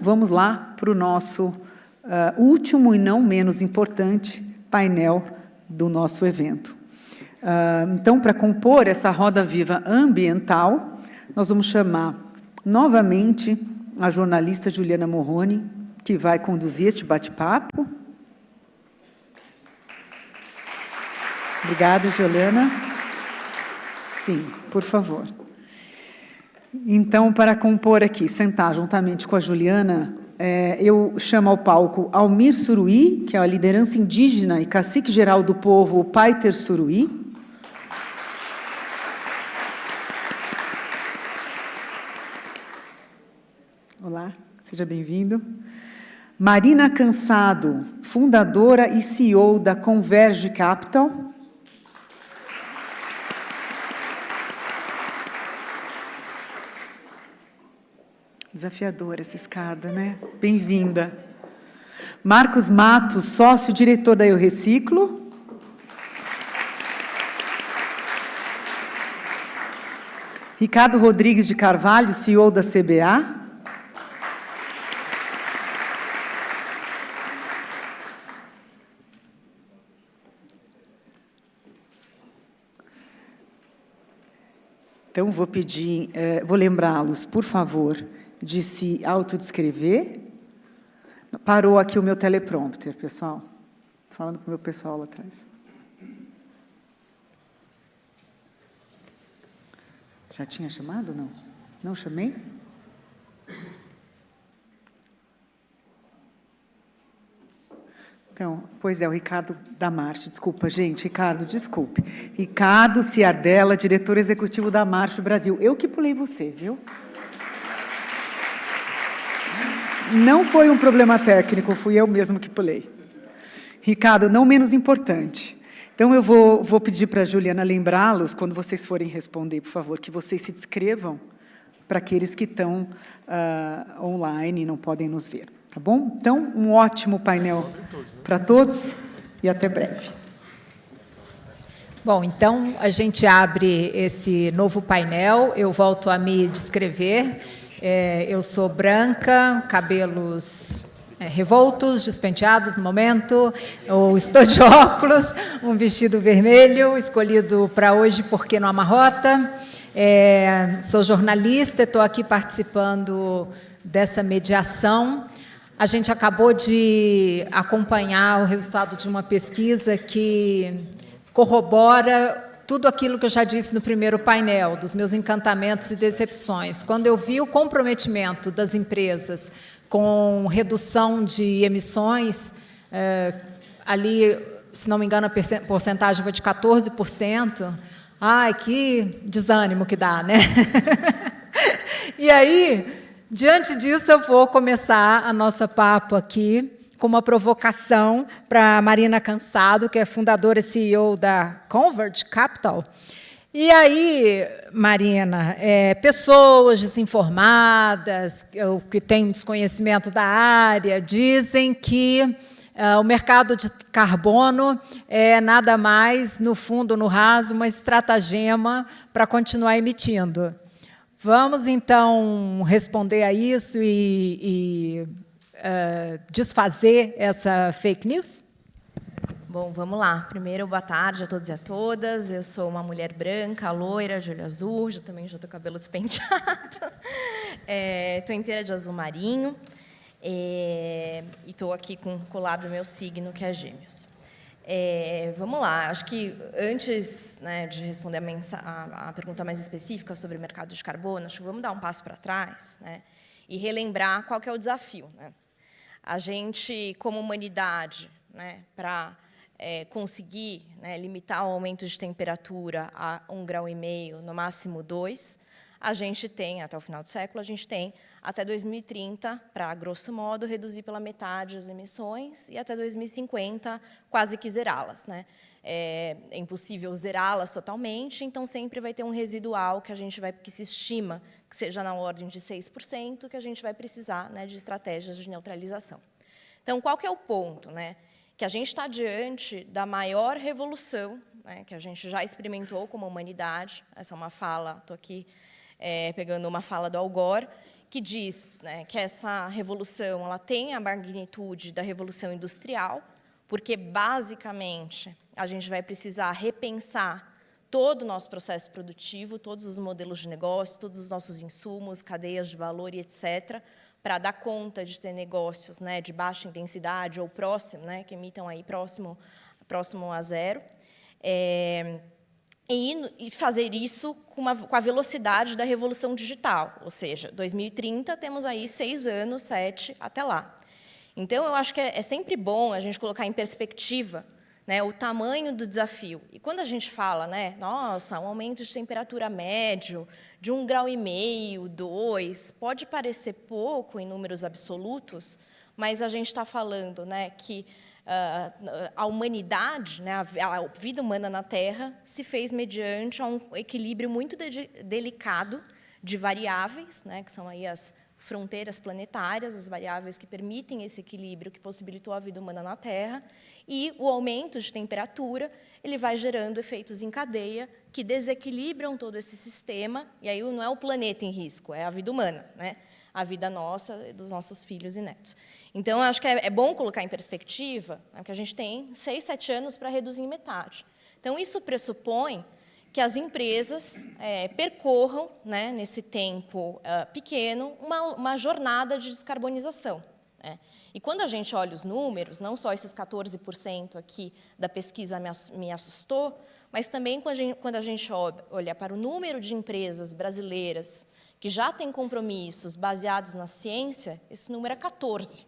vamos lá para o nosso último e não menos importante painel do nosso evento. Então, para compor essa roda viva ambiental, nós vamos chamar novamente a jornalista Juliana Morrone, que vai conduzir este bate-papo. Obrigada, Juliana. Sim, por favor. Então, para compor aqui, sentar juntamente com a Juliana, eu chamo ao palco Almir Suruí, que é a liderança indígena e cacique-geral do povo Paiter Suruí. Olá, seja bem-vindo. Marina Cansado, fundadora e CEO da Converge Capital. Desafiadora essa escada, né? Bem-vinda. Marcos Matos, sócio-diretor da Eu Reciclo. Ricardo Rodrigues de Carvalho, CEO da CBA. Então, vou pedir, vou lembrá-los, por favor, de se autodescrever. Parou aqui o meu teleprompter, pessoal. Falando com o meu pessoal lá atrás. Já tinha chamado ou não? Não chamei? Então, pois é, o Ricardo da Marche. Desculpa, gente. Ricardo, desculpe. Ricardo Ciardella, diretor executivo da Marche Brasil. Eu que pulei você, viu? Não foi um problema técnico, fui eu mesmo que pulei. Ricardo, não menos importante. Então, eu vou pedir para a Juliana lembrá-los, quando vocês forem responder, por favor, que vocês se descrevam para aqueles que estão online e não podem nos ver. Tá bom? Então, um ótimo painel para todos e até breve. Bom, então, a gente abre esse novo painel. Eu volto a me descrever. Eu sou branca, cabelos revoltos, despenteados no momento. Eu estou de óculos, um vestido vermelho, escolhido para hoje porque não amarrota. Sou jornalista, estou aqui participando dessa mediação. A gente acabou de acompanhar o resultado de uma pesquisa que corrobora tudo aquilo que eu já disse no primeiro painel, dos meus encantamentos e decepções. Quando eu vi o comprometimento das empresas com redução de emissões, ali, se não me engano, a porcentagem foi de 14%. Ai, que desânimo que dá, né? E aí, diante disso, eu vou começar a nossa papo aqui com uma provocação para a Marina Cansado, que é fundadora e CEO da Converge Capital. E aí, Marina, pessoas desinformadas, que têm desconhecimento da área, dizem que o mercado de carbono é nada mais, no fundo, no raso, uma estratagema para continuar emitindo. Vamos, então, responder a isso e desfazer essa fake news? Bom, vamos lá. Primeiro, boa tarde a todos e a todas. Eu sou uma mulher branca, loira, de olho azul, também já estou com o cabelo despenteado. Estou inteira de azul marinho e estou aqui com o colar do meu signo, que é Gêmeos. Vamos lá, acho que antes, né, de responder a pergunta mais específica sobre o mercado de carbono, acho que vamos dar um passo para trás, né, e relembrar qual que é o desafio. Né? A gente, como humanidade, né, para conseguir, né, limitar o aumento de temperatura a 1,5 graus, no máximo 2, a gente tem, até o final do século, a gente tem até 2030, para, grosso modo, reduzir pela metade as emissões e até 2050 quase que zerá-las. Né? É impossível zerá-las totalmente, então sempre vai ter um residual que se estima que seja na ordem de 6%, que a gente vai precisar, né, de estratégias de neutralização. Então, qual que é o ponto? Né? Que a gente está diante da maior revolução, né, que a gente já experimentou como humanidade. Essa é uma fala, estou aqui pegando uma fala do Al Gore, que diz, né, que essa revolução ela tem a magnitude da revolução industrial, porque, basicamente, a gente vai precisar repensar todo o nosso processo produtivo, todos os modelos de negócio, todos os nossos insumos, cadeias de valor e etc., para dar conta de ter negócios, né, de baixa intensidade ou próximo, né, que emitam aí próximo a zero, e fazer isso com a velocidade da revolução digital, ou seja, 2030 temos aí 6 anos, 7 até lá. Então, eu acho que é sempre bom a gente colocar em perspectiva, né, o tamanho do desafio. E quando a gente fala, né, nossa, um aumento de temperatura médio de 1,5 graus, 2, pode parecer pouco em números absolutos, mas a gente está falando, né, que a humanidade, né, a vida humana na Terra, se fez mediante um equilíbrio muito delicado de variáveis, né, que são aí as fronteiras planetárias, as variáveis que permitem esse equilíbrio que possibilitou a vida humana na Terra, e o aumento de temperatura ele vai gerando efeitos em cadeia que desequilibram todo esse sistema, e aí não é o planeta em risco, é a vida humana, né? A vida nossa e dos nossos filhos e netos. Então, eu acho que é bom colocar em perspectiva, né, que a gente tem 6, 7 anos para reduzir em metade. Então, isso pressupõe que as empresas percorram, né, nesse tempo pequeno, uma jornada de descarbonização, né? E quando a gente olha os números, não só esses 14% aqui da pesquisa me assustou, mas também quando a gente olha para o número de empresas brasileiras que já têm compromissos baseados na ciência, esse número é 14.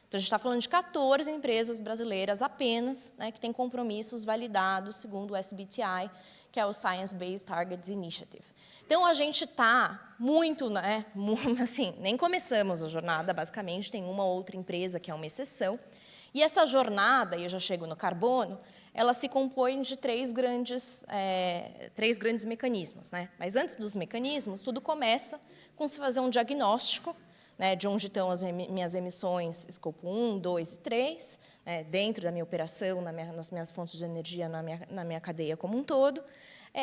Então, a gente está falando de 14 empresas brasileiras apenas, né, que têm compromissos validados segundo o SBTI, que é o Science Based Targets Initiative. Então, a gente está muito, né, assim, nem começamos a jornada, basicamente, tem uma ou outra empresa que é uma exceção, e essa jornada, e eu já chego no carbono, ela se compõe de três grandes mecanismos, né? Mas antes dos mecanismos, tudo começa com se fazer um diagnóstico, né, de onde estão as minhas emissões escopo 1, 2 e 3, né, dentro da minha operação, nas minhas fontes de energia, na minha cadeia como um todo,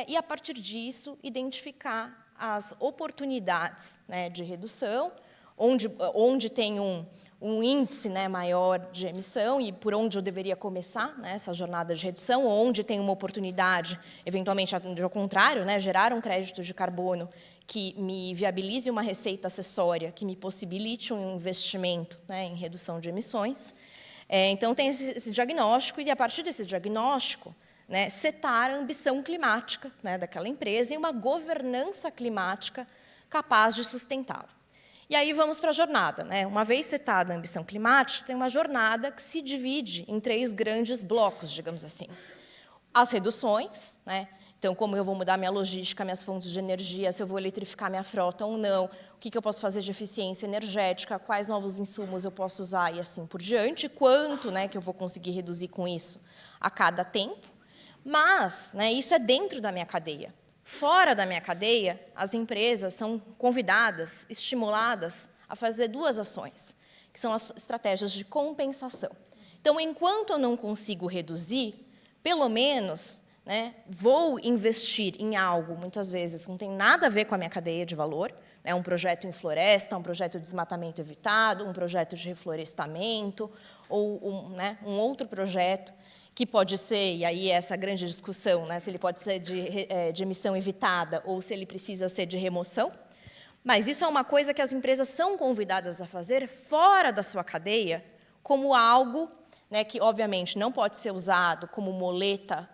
e, a partir disso, identificar as oportunidades, né, de redução, onde tem um índice, né, maior de emissão e por onde eu deveria começar, né, essa jornada de redução, onde tem uma oportunidade, eventualmente, ao contrário, né, gerar um crédito de carbono que me viabilize uma receita acessória, que me possibilite um investimento, né, em redução de emissões. Então, tem esse diagnóstico e, a partir desse diagnóstico, né, setar a ambição climática, né, daquela empresa e uma governança climática capaz de sustentá-la. E aí vamos para a jornada, né? Uma vez setada a ambição climática, tem uma jornada que se divide em 3 grandes blocos, digamos assim. As reduções, né? Então, como eu vou mudar minha logística, minhas fontes de energia, se eu vou eletrificar minha frota ou não, o que eu posso fazer de eficiência energética, quais novos insumos eu posso usar e assim por diante, quanto, né, que eu vou conseguir reduzir com isso a cada tempo. Mas, né, isso é dentro da minha cadeia. Fora da minha cadeia, as empresas são convidadas, estimuladas a fazer 2 ações, que são as estratégias de compensação. Então, enquanto eu não consigo reduzir, pelo menos, né, vou investir em algo, muitas vezes, que não tem nada a ver com a minha cadeia de valor, né, um projeto em floresta, um projeto de desmatamento evitado, um projeto de reflorestamento, ou um outro projeto, que pode ser, e aí essa grande discussão, né, se ele pode ser de emissão evitada ou se ele precisa ser de remoção. Mas isso é uma coisa que as empresas são convidadas a fazer fora da sua cadeia, como algo, né, que, obviamente, não pode ser usado como muleta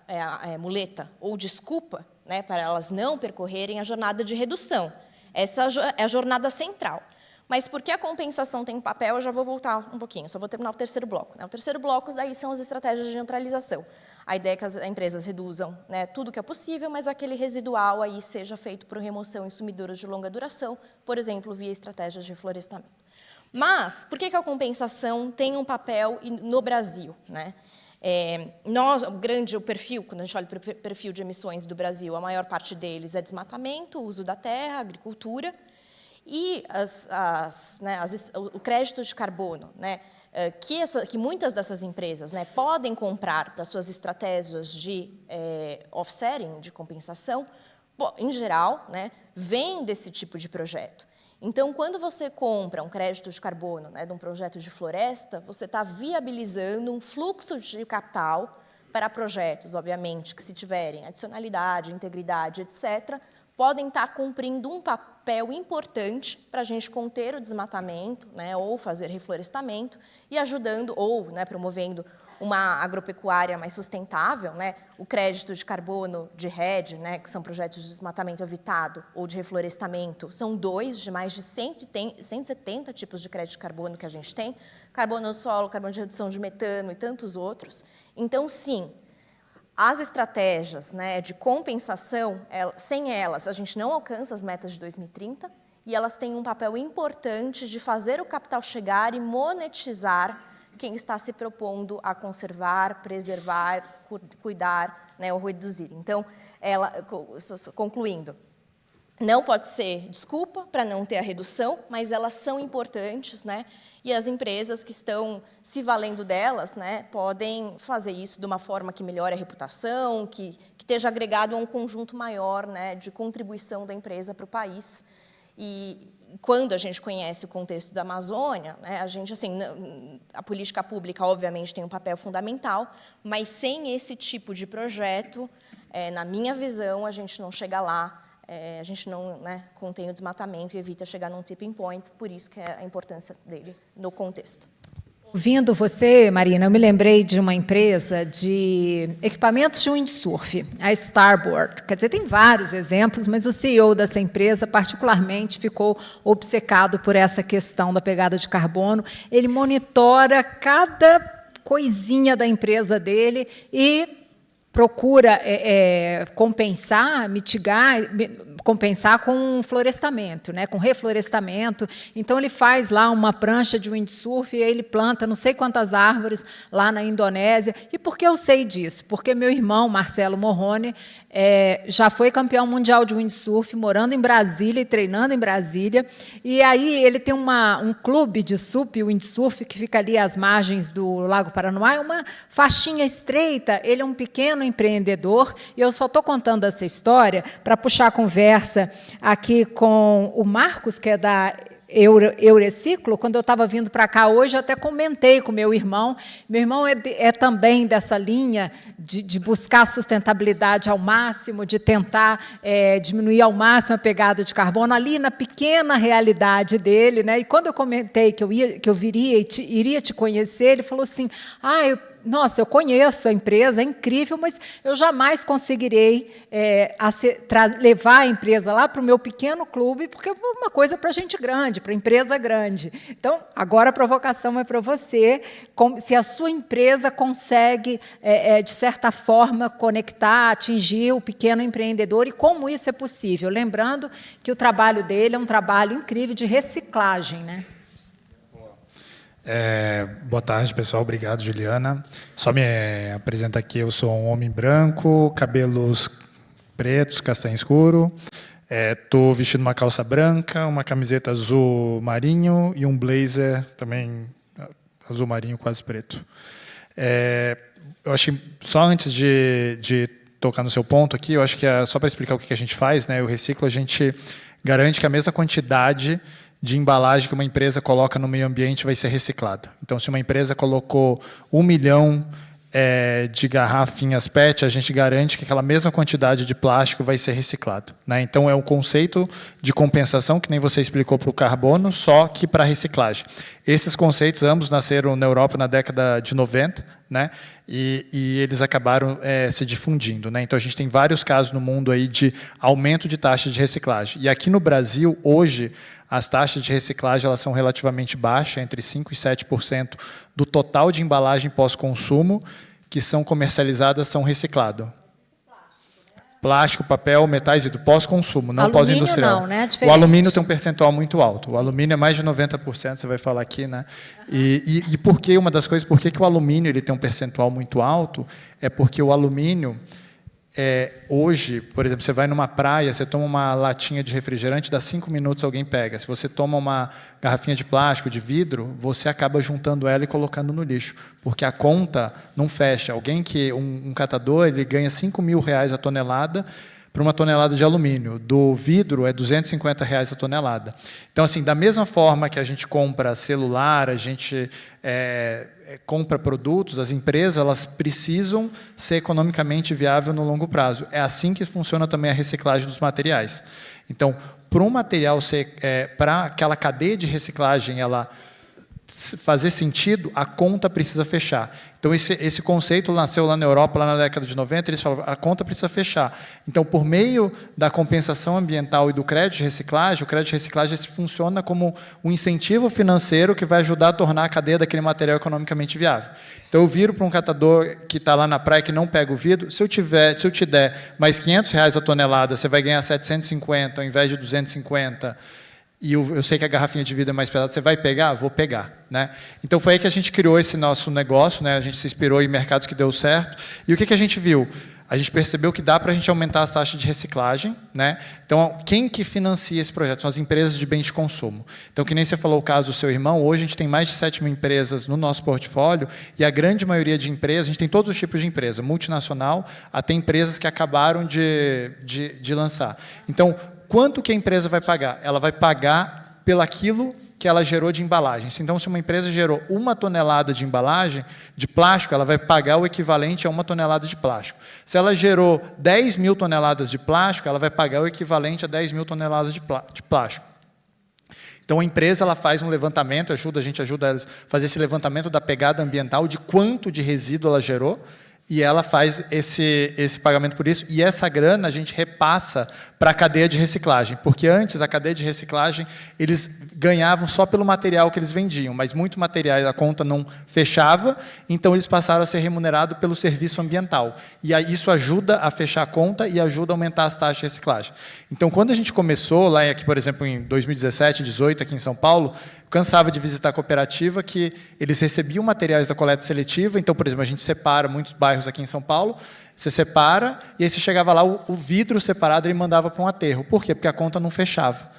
ou desculpa, né, para elas não percorrerem a jornada de redução. Essa é a jornada central. Mas porque a compensação tem um papel, eu já vou voltar um pouquinho, só vou terminar o terceiro bloco, né? O terceiro bloco daí são as estratégias de neutralização. A ideia é que as empresas reduzam, né, tudo que é possível, mas aquele residual aí seja feito por remoção em sumidoras de longa duração, por exemplo, via estratégias de reflorestamento. Mas por que a compensação tem um papel no Brasil, né? O perfil, quando a gente olha para o perfil de emissões do Brasil, a maior parte deles é desmatamento, uso da terra, agricultura. E o crédito de carbono, né, que muitas dessas empresas, né, podem comprar para suas estratégias de offsetting, de compensação, em geral, né, vem desse tipo de projeto. Então, quando você compra um crédito de carbono, né, de um projeto de floresta, você está viabilizando um fluxo de capital para projetos, obviamente, que se tiverem adicionalidade, integridade, etc., podem estar cumprindo um papel importante para a gente conter o desmatamento, né, ou fazer reflorestamento, e ajudando, ou, né, promovendo uma agropecuária mais sustentável, né? O crédito de carbono de REDD, né, que são projetos de desmatamento evitado ou de reflorestamento, são 2 de mais de 170 tipos de crédito de carbono que a gente tem, carbono no solo, carbono de redução de metano e tantos outros. Então, sim, as estratégias, né, de compensação, sem elas, a gente não alcança as metas de 2030, e elas têm um papel importante de fazer o capital chegar e monetizar quem está se propondo a conservar, preservar, cuidar, né, ou reduzir. Então, concluindo, não pode ser desculpa para não ter a redução, mas elas são importantes, né, e as empresas que estão se valendo delas, né, podem fazer isso de uma forma que melhore a reputação, que esteja agregado a um conjunto maior, né, de contribuição da empresa para o país. E quando a gente conhece o contexto da Amazônia, né, a gente, assim, a política pública, obviamente, tem um papel fundamental, mas sem esse tipo de projeto, na minha visão, a gente não chega lá, a gente não, né, contém o desmatamento e evita chegar num tipping point, por isso que é a importância dele no contexto. Ouvindo você, Marina, eu me lembrei de uma empresa de equipamentos de windsurf, a Starboard. Quer dizer, tem vários exemplos, mas o CEO dessa empresa, particularmente, ficou obcecado por essa questão da pegada de carbono. Ele monitora cada coisinha da empresa dele e procura compensar, mitigar, compensar com florestamento, né, com reflorestamento. Então, ele faz lá uma prancha de windsurf e ele planta não sei quantas árvores lá na Indonésia. E por que eu sei disso? Porque meu irmão, Marcelo Morrone, já foi campeão mundial de windsurf, morando em Brasília e treinando em Brasília. E aí ele tem um clube de windsurf, que fica ali às margens do Lago Paranoá, é uma faixinha estreita. Ele é um pequeno empreendedor, e eu só estou contando essa história para puxar a conversa aqui com o Marcos, que é da Eureciclo. Quando eu estava vindo para cá hoje, eu até comentei com meu irmão. Meu irmão é também dessa linha de buscar a ao máximo, de tentar diminuir ao máximo a pegada de carbono, ali na pequena realidade dele, né? E quando eu comentei que eu iria te conhecer, ele falou assim: nossa, eu conheço a empresa, é incrível, mas eu jamais conseguirei levar a empresa lá para o meu pequeno clube, porque é uma coisa para gente grande, para empresa grande. Então, agora a provocação é para você, se a sua empresa consegue, de certa forma, conectar, atingir o pequeno empreendedor e como isso é possível. Lembrando que o trabalho dele é um trabalho incrível de reciclagem, né? Boa tarde, pessoal. Obrigado, Juliana. Só me apresentar aqui, eu sou um homem branco, cabelos pretos, castanho escuro. Estou vestindo uma calça branca, uma camiseta azul marinho e um blazer também azul marinho, quase preto. Eu acho que, só antes de tocar no seu ponto aqui, eu acho que só para explicar o que a gente faz, né, o Reciclo, a gente garante que a mesma quantidade de embalagem que uma empresa coloca no meio ambiente vai ser reciclado. Então, se uma empresa colocou 1 milhão de garrafinhas PET, a gente garante que aquela mesma quantidade de plástico vai ser reciclado, né? Então, é um conceito de compensação, que nem você explicou para o carbono, só que para reciclagem. Esses conceitos, ambos nasceram na Europa na década de 90, né? E eles acabaram se difundindo, né? Então, a gente tem vários casos no mundo aí de aumento de taxa de reciclagem. E aqui no Brasil, hoje, as taxas de reciclagem elas são relativamente baixas, entre 5% e 7% do total de embalagem pós-consumo que são comercializadas são reciclados. Plástico, papel, metais e do pós-consumo, não pós-industrial. Não, né? O alumínio tem um percentual muito alto. O alumínio é mais de 90%, você vai falar aqui, né? E por que uma das coisas, por que o alumínio ele tem um percentual muito alto? É porque o alumínio, hoje, por exemplo, você vai numa praia, você toma uma latinha de refrigerante, dá 5 minutos alguém pega. Se você toma uma garrafinha de plástico, de vidro, você acaba juntando ela e colocando no lixo, porque a conta não fecha. Um catador, ele ganha R$5.000 a tonelada para uma tonelada de alumínio. Do vidro é R$ 250 a tonelada. Então, assim, da mesma forma que a gente compra celular, a gente compra produtos, as empresas elas precisam ser economicamente viável no longo prazo. É assim que funciona também a reciclagem dos materiais. Então, para um material para aquela cadeia de reciclagem ela fazer sentido, a conta precisa fechar. Então, esse conceito nasceu lá na Europa, lá na década de 90, eles falavam, a conta precisa fechar. Então, por meio da compensação ambiental e do crédito de reciclagem, o crédito de reciclagem funciona como um incentivo financeiro que vai ajudar a tornar a cadeia daquele material economicamente viável. Então, eu viro para um catador que está lá na praia, que não pega o vidro, se eu te der mais R$ 500 a tonelada, você vai ganhar 750 ao invés de 250, e eu sei que a garrafinha de vidro é mais pesada, você vai pegar? Vou pegar. Né? Então, foi aí que a gente criou esse nosso negócio, né? A gente se inspirou em mercados que deu certo. E o que a gente viu? A gente percebeu que dá para a gente aumentar as taxas de reciclagem. Né? Então, quem que financia esse projeto? São as empresas de bens de consumo. Então, que nem você falou o caso do seu irmão, hoje a gente tem mais de 7 mil empresas no nosso portfólio, e a grande maioria de empresas, a gente tem todos os tipos de empresa, multinacional, até empresas que acabaram de lançar. Então, quanto que a empresa vai pagar? Ela vai pagar pelaquilo que ela gerou de embalagens. Então, se uma empresa gerou 1 tonelada de embalagem de plástico, ela vai pagar o equivalente a 1 tonelada de plástico. Se ela gerou 10 mil toneladas de plástico, ela vai pagar o equivalente a 10 mil toneladas de plástico. Então, a empresa ela faz um levantamento, a gente ajuda a fazer esse levantamento da pegada ambiental, de quanto de resíduo ela gerou, e ela faz esse pagamento por isso, e essa grana a gente repassa para a cadeia de reciclagem, porque antes a cadeia de reciclagem eles ganhavam só pelo material que eles vendiam, mas muito material a conta não fechava, então eles passaram a ser remunerados pelo serviço ambiental, e aí isso ajuda a fechar a conta e ajuda a aumentar as taxas de reciclagem. Então, quando a gente começou, lá aqui, por exemplo, em 2017, 2018, aqui em São Paulo, cansava de visitar a cooperativa que eles recebiam materiais da coleta seletiva, então, por exemplo, a gente separa muitos bairros aqui em São Paulo, você separa, e aí você chegava lá, o vidro separado ele mandava para um aterro. Por quê? Porque a conta não fechava.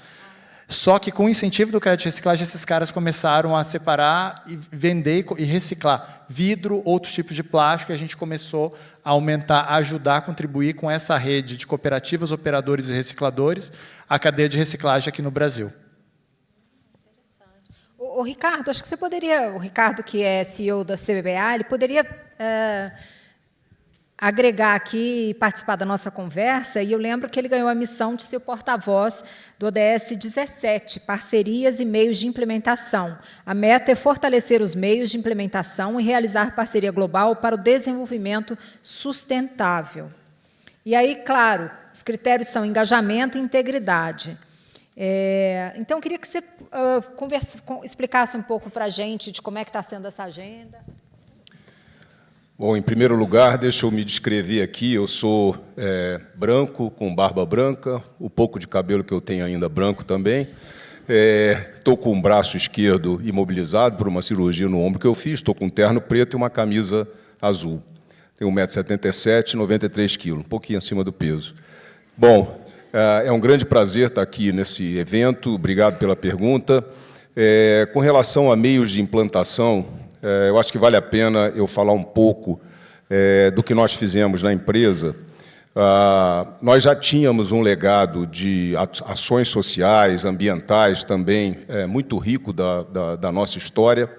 Só que com o incentivo do crédito de reciclagem, esses caras começaram a separar e vender e reciclar vidro, outros tipos de plástico, e a gente começou a aumentar, a ajudar a contribuir com essa rede de cooperativas, operadores e recicladores, a cadeia de reciclagem aqui no Brasil. O Ricardo, acho que você poderia, o Ricardo, que é CEO da CBA, ele poderia agregar aqui e participar da nossa conversa, e eu lembro que ele ganhou a missão de ser o porta-voz do ODS 17, Parcerias e Meios de Implementação. A meta é fortalecer os meios de implementação e realizar parceria global para o desenvolvimento sustentável. E aí, claro, os critérios são engajamento e integridade. Então, eu queria que você explicasse um pouco para a gente de como é que está sendo essa agenda. Bom, em primeiro lugar, deixa eu me descrever aqui. Eu sou branco, com barba branca, o pouco de cabelo que eu tenho ainda branco também. Estou com o braço esquerdo imobilizado por uma cirurgia no ombro que eu fiz. Estou com um terno preto e uma camisa azul. Tenho 1,77 m, 93 kg, um pouquinho acima do peso. Bom, é um grande prazer estar aqui nesse evento. Obrigado pela pergunta. Com relação a meios de implantação, eu acho que vale a pena eu falar um pouco do que nós fizemos na empresa. Nós já tínhamos um legado de ações sociais, ambientais também, muito rico da nossa história,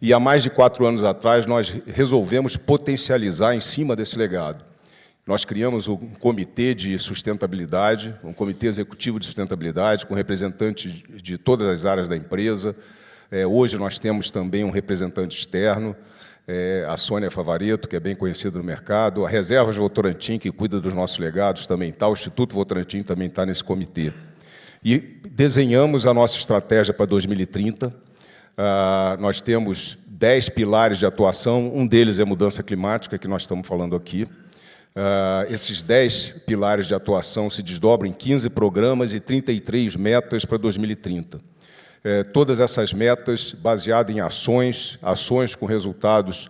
e há mais de 4 anos atrás nós resolvemos potencializar em cima desse legado. Nós criamos um comitê de sustentabilidade, um comitê executivo de sustentabilidade, com representantes de todas as áreas da empresa. Hoje nós temos também um representante externo, a Sônia Favaretto, que é bem conhecida no mercado, a Reservas Votorantim, que cuida dos nossos legados, também está, o Instituto Votorantim também está nesse comitê. E desenhamos a nossa estratégia para 2030. Nós temos 10 pilares de atuação, um deles é mudança climática, que nós estamos falando aqui. Esses 10 pilares de atuação se desdobram em 15 programas e 33 metas para 2030. Todas essas metas baseadas em ações com resultados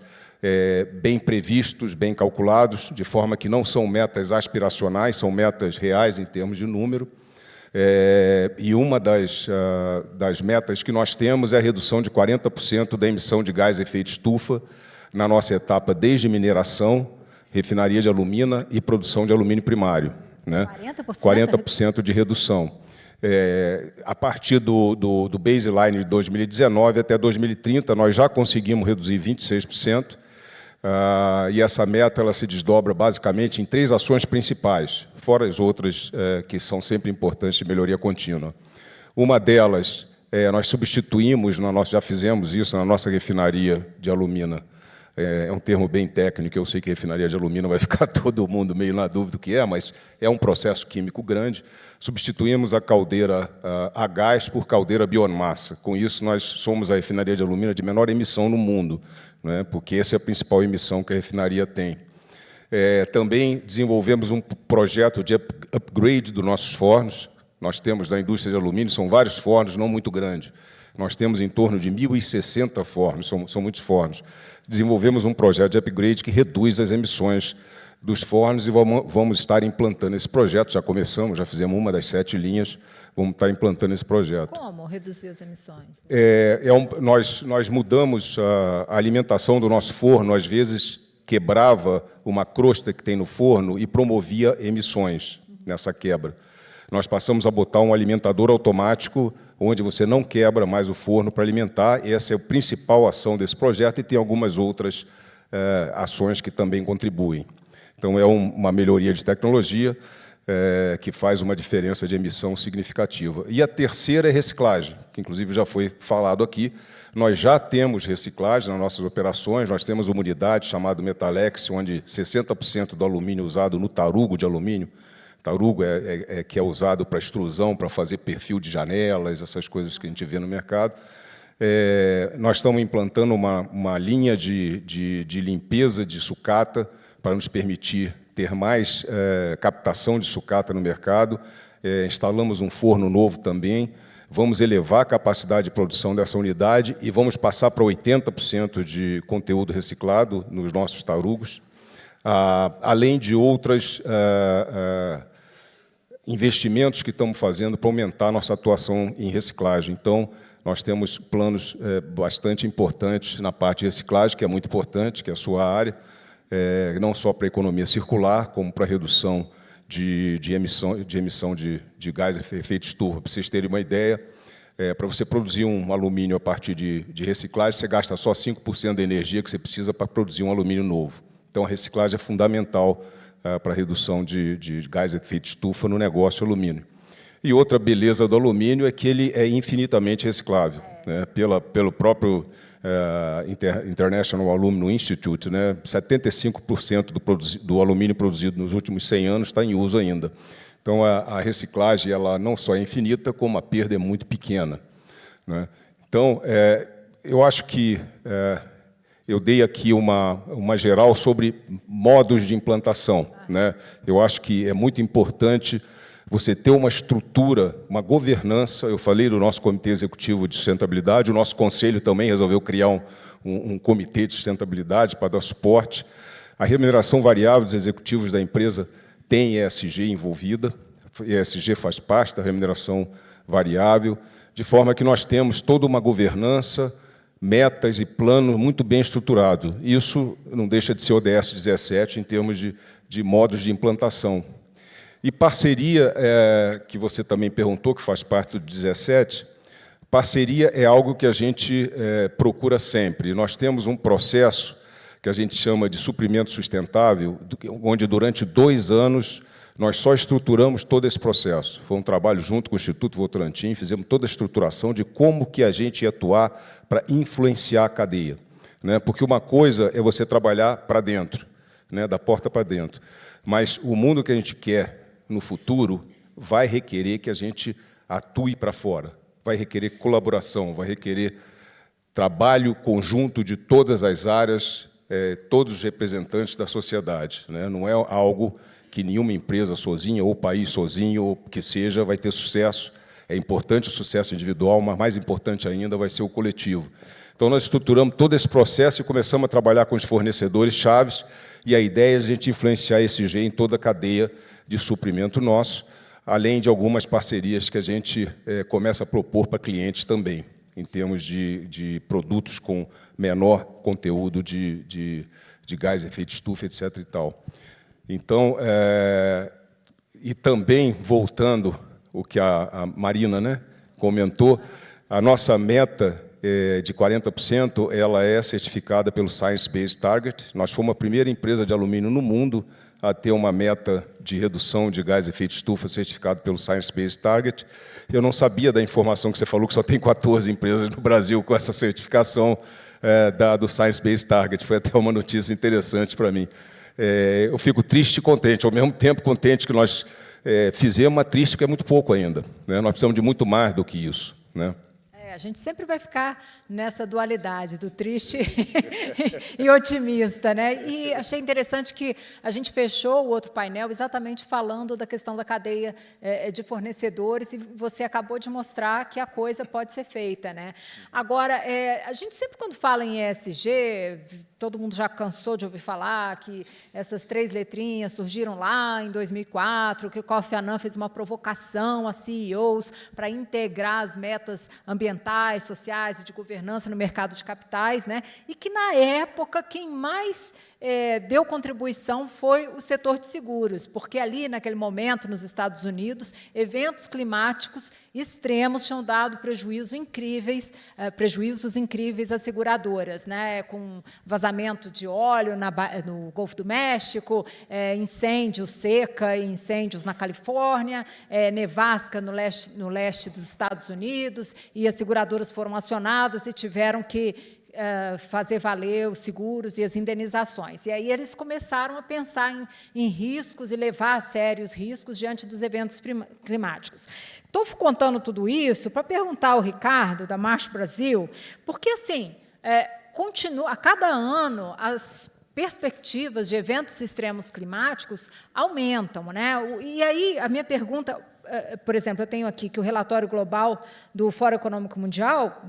bem previstos, bem calculados, de forma que não são metas aspiracionais, são metas reais em termos de número. E uma das metas que nós temos é a redução de 40% da emissão de gás de efeito estufa na nossa etapa desde mineração, refinaria de alumina e produção de alumínio primário. né? 40%? 40% de redução. A partir do baseline de 2019 até 2030, nós já conseguimos reduzir 26%, e essa meta ela se desdobra basicamente em 3 ações principais, fora as outras que são sempre importantes de melhoria contínua. Uma delas, nós substituímos, já fizemos isso na nossa refinaria de alumina. É um termo bem técnico, eu sei que refinaria de alumínio vai ficar todo mundo meio na dúvida do que é, mas é um processo químico grande. Substituímos a caldeira a gás por caldeira biomassa. Com isso, nós somos a refinaria de alumínio de menor emissão no mundo, né, porque essa é a principal emissão que a refinaria tem. Também desenvolvemos um projeto de upgrade dos nossos fornos. Nós temos, na indústria de alumínio, são vários fornos, não muito grandes. Nós temos em torno de 1.060 fornos, são muitos fornos. Desenvolvemos um projeto de upgrade que reduz as emissões dos fornos e vamos estar implantando esse projeto. Já começamos, já fizemos uma das 7 linhas, vamos estar implantando esse projeto. Como reduzir as emissões? Nós mudamos a alimentação do nosso forno, às vezes quebrava uma crosta que tem no forno e promovia emissões nessa quebra. Nós passamos a botar um alimentador automático, onde você não quebra mais o forno para alimentar. Essa é a principal ação desse projeto e tem algumas outras ações que também contribuem. Então, é uma melhoria de tecnologia que faz uma diferença de emissão significativa. E a terceira é reciclagem, que inclusive já foi falado aqui. Nós já temos reciclagem nas nossas operações, nós temos uma unidade chamada Metalex, onde 60% do alumínio usado no tarugo de alumínio, tarugo que é usado para extrusão, para fazer perfil de janelas, essas coisas que a gente vê no mercado. Nós estamos implantando uma linha de limpeza de sucata para nos permitir ter mais captação de sucata no mercado. Instalamos um forno novo também. Vamos elevar a capacidade de produção dessa unidade e vamos passar para 80% de conteúdo reciclado nos nossos tarugos, além de outros investimentos que estamos fazendo para aumentar a nossa atuação em reciclagem. Então, nós temos planos bastante importantes na parte de reciclagem, que é muito importante, que é a sua área, não só para a economia circular, como para a redução de emissão de gás de efeito estufa. Para vocês terem uma ideia, para você produzir um alumínio a partir de reciclagem, você gasta só 5% da energia que você precisa para produzir um alumínio novo. Então, a reciclagem é fundamental para a redução de gás de efeito estufa no negócio alumínio. E outra beleza do alumínio é que ele é infinitamente reciclável, né? Pelo próprio International Aluminum Institute, né? 75% do alumínio produzido nos últimos 100 anos está em uso ainda. Então, a reciclagem ela não só é infinita, como a perda é muito pequena, né? Então, eu acho que eu dei aqui uma geral sobre modos de implantação, né? Eu acho que é muito importante você ter uma estrutura, uma governança. Eu falei do nosso Comitê Executivo de Sustentabilidade, o nosso Conselho também resolveu criar um comitê de sustentabilidade para dar suporte. A remuneração variável dos executivos da empresa tem ESG envolvida, ESG faz parte da remuneração variável, de forma que nós temos toda uma governança, metas e plano muito bem estruturado. Isso não deixa de ser ODS 17 em termos de modos de implantação. E parceria, que você também perguntou, que faz parte do 17, parceria é algo que a gente procura sempre. Nós temos um processo que a gente chama de suprimento sustentável, onde durante 2 anos nós só estruturamos todo esse processo. Foi um trabalho junto com o Instituto Votorantim, fizemos toda a estruturação de como que a gente ia atuar para influenciar a cadeia, né? Porque uma coisa é você trabalhar para dentro, né? Da porta para dentro, mas o mundo que a gente quer no futuro vai requerer que a gente atue para fora, vai requerer colaboração, vai requerer trabalho conjunto de todas as áreas, todos os representantes da sociedade, né? Não é algo que nenhuma empresa sozinha, ou país sozinho, ou que seja, vai ter sucesso. É importante o sucesso individual, mas mais importante ainda vai ser o coletivo. Então, nós estruturamos todo esse processo e começamos a trabalhar com os fornecedores chaves, e a ideia é a gente influenciar esse G em toda a cadeia de suprimento nosso, além de algumas parcerias que a gente começa a propor para clientes também, em termos de produtos com menor conteúdo de gás de efeito estufa, etc. e tal. Então, E também, voltando o que a Marina, né, comentou, a nossa meta de 40%, ela é certificada pelo Science Based Target. Nós fomos a primeira empresa de alumínio no mundo a ter uma meta de redução de gás de efeito estufa certificado pelo Science Based Target. Eu não sabia da informação que você falou, que só tem 14 empresas no Brasil com essa certificação do Science Based Target. Foi até uma notícia interessante para mim. Eu fico triste e contente, ao mesmo tempo contente que nós fizemos, mas triste porque é muito pouco ainda, né? Nós precisamos de muito mais do que isso, né? A gente sempre vai ficar nessa dualidade do triste e otimista, né? E achei interessante que a gente fechou o outro painel exatamente falando da questão da cadeia de fornecedores, e você acabou de mostrar que a coisa pode ser feita, né? Agora, a gente sempre, quando fala em ESG, todo mundo já cansou de ouvir falar que essas 3 letrinhas surgiram lá em 2004, que o Kofi Annan fez uma provocação a CEOs para integrar as metas ambientais, sociais e de governança no mercado de capitais, né? E que, na época, quem mais deu contribuição foi o setor de seguros, porque ali, naquele momento, nos Estados Unidos, eventos climáticos extremos tinham dado prejuízos incríveis às seguradoras, né? Com vazamento de óleo no Golfo do México, incêndios, seca e incêndios na Califórnia, nevasca no leste dos Estados Unidos, e as seguradoras foram acionadas e tiveram que fazer valer os seguros e as indenizações. E aí eles começaram a pensar em riscos e levar a sério os riscos diante dos eventos climáticos. Estou contando tudo isso para perguntar ao Ricardo, da Marsh Brasil, porque, assim, a cada ano as perspectivas de eventos extremos climáticos aumentam, né? E aí a minha pergunta, por exemplo, eu tenho aqui que o relatório global do Fórum Econômico Mundial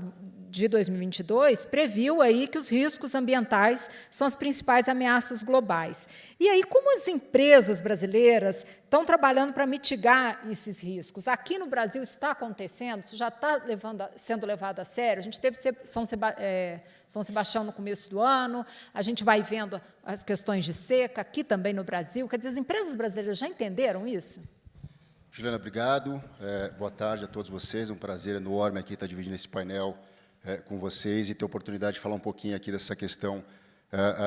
de 2022 previu aí que os riscos ambientais são as principais ameaças globais. E aí, como as empresas brasileiras estão trabalhando para mitigar esses riscos? Aqui no Brasil isso está acontecendo? Isso já está sendo levado a sério? A gente teve São Sebastião no começo do ano, a gente vai vendo as questões de seca aqui também no Brasil. Quer dizer, as empresas brasileiras já entenderam isso? Juliana, obrigado. Boa tarde a todos vocês. É um prazer enorme aqui estar dividindo esse painel com vocês e ter a oportunidade de falar um pouquinho aqui dessa questão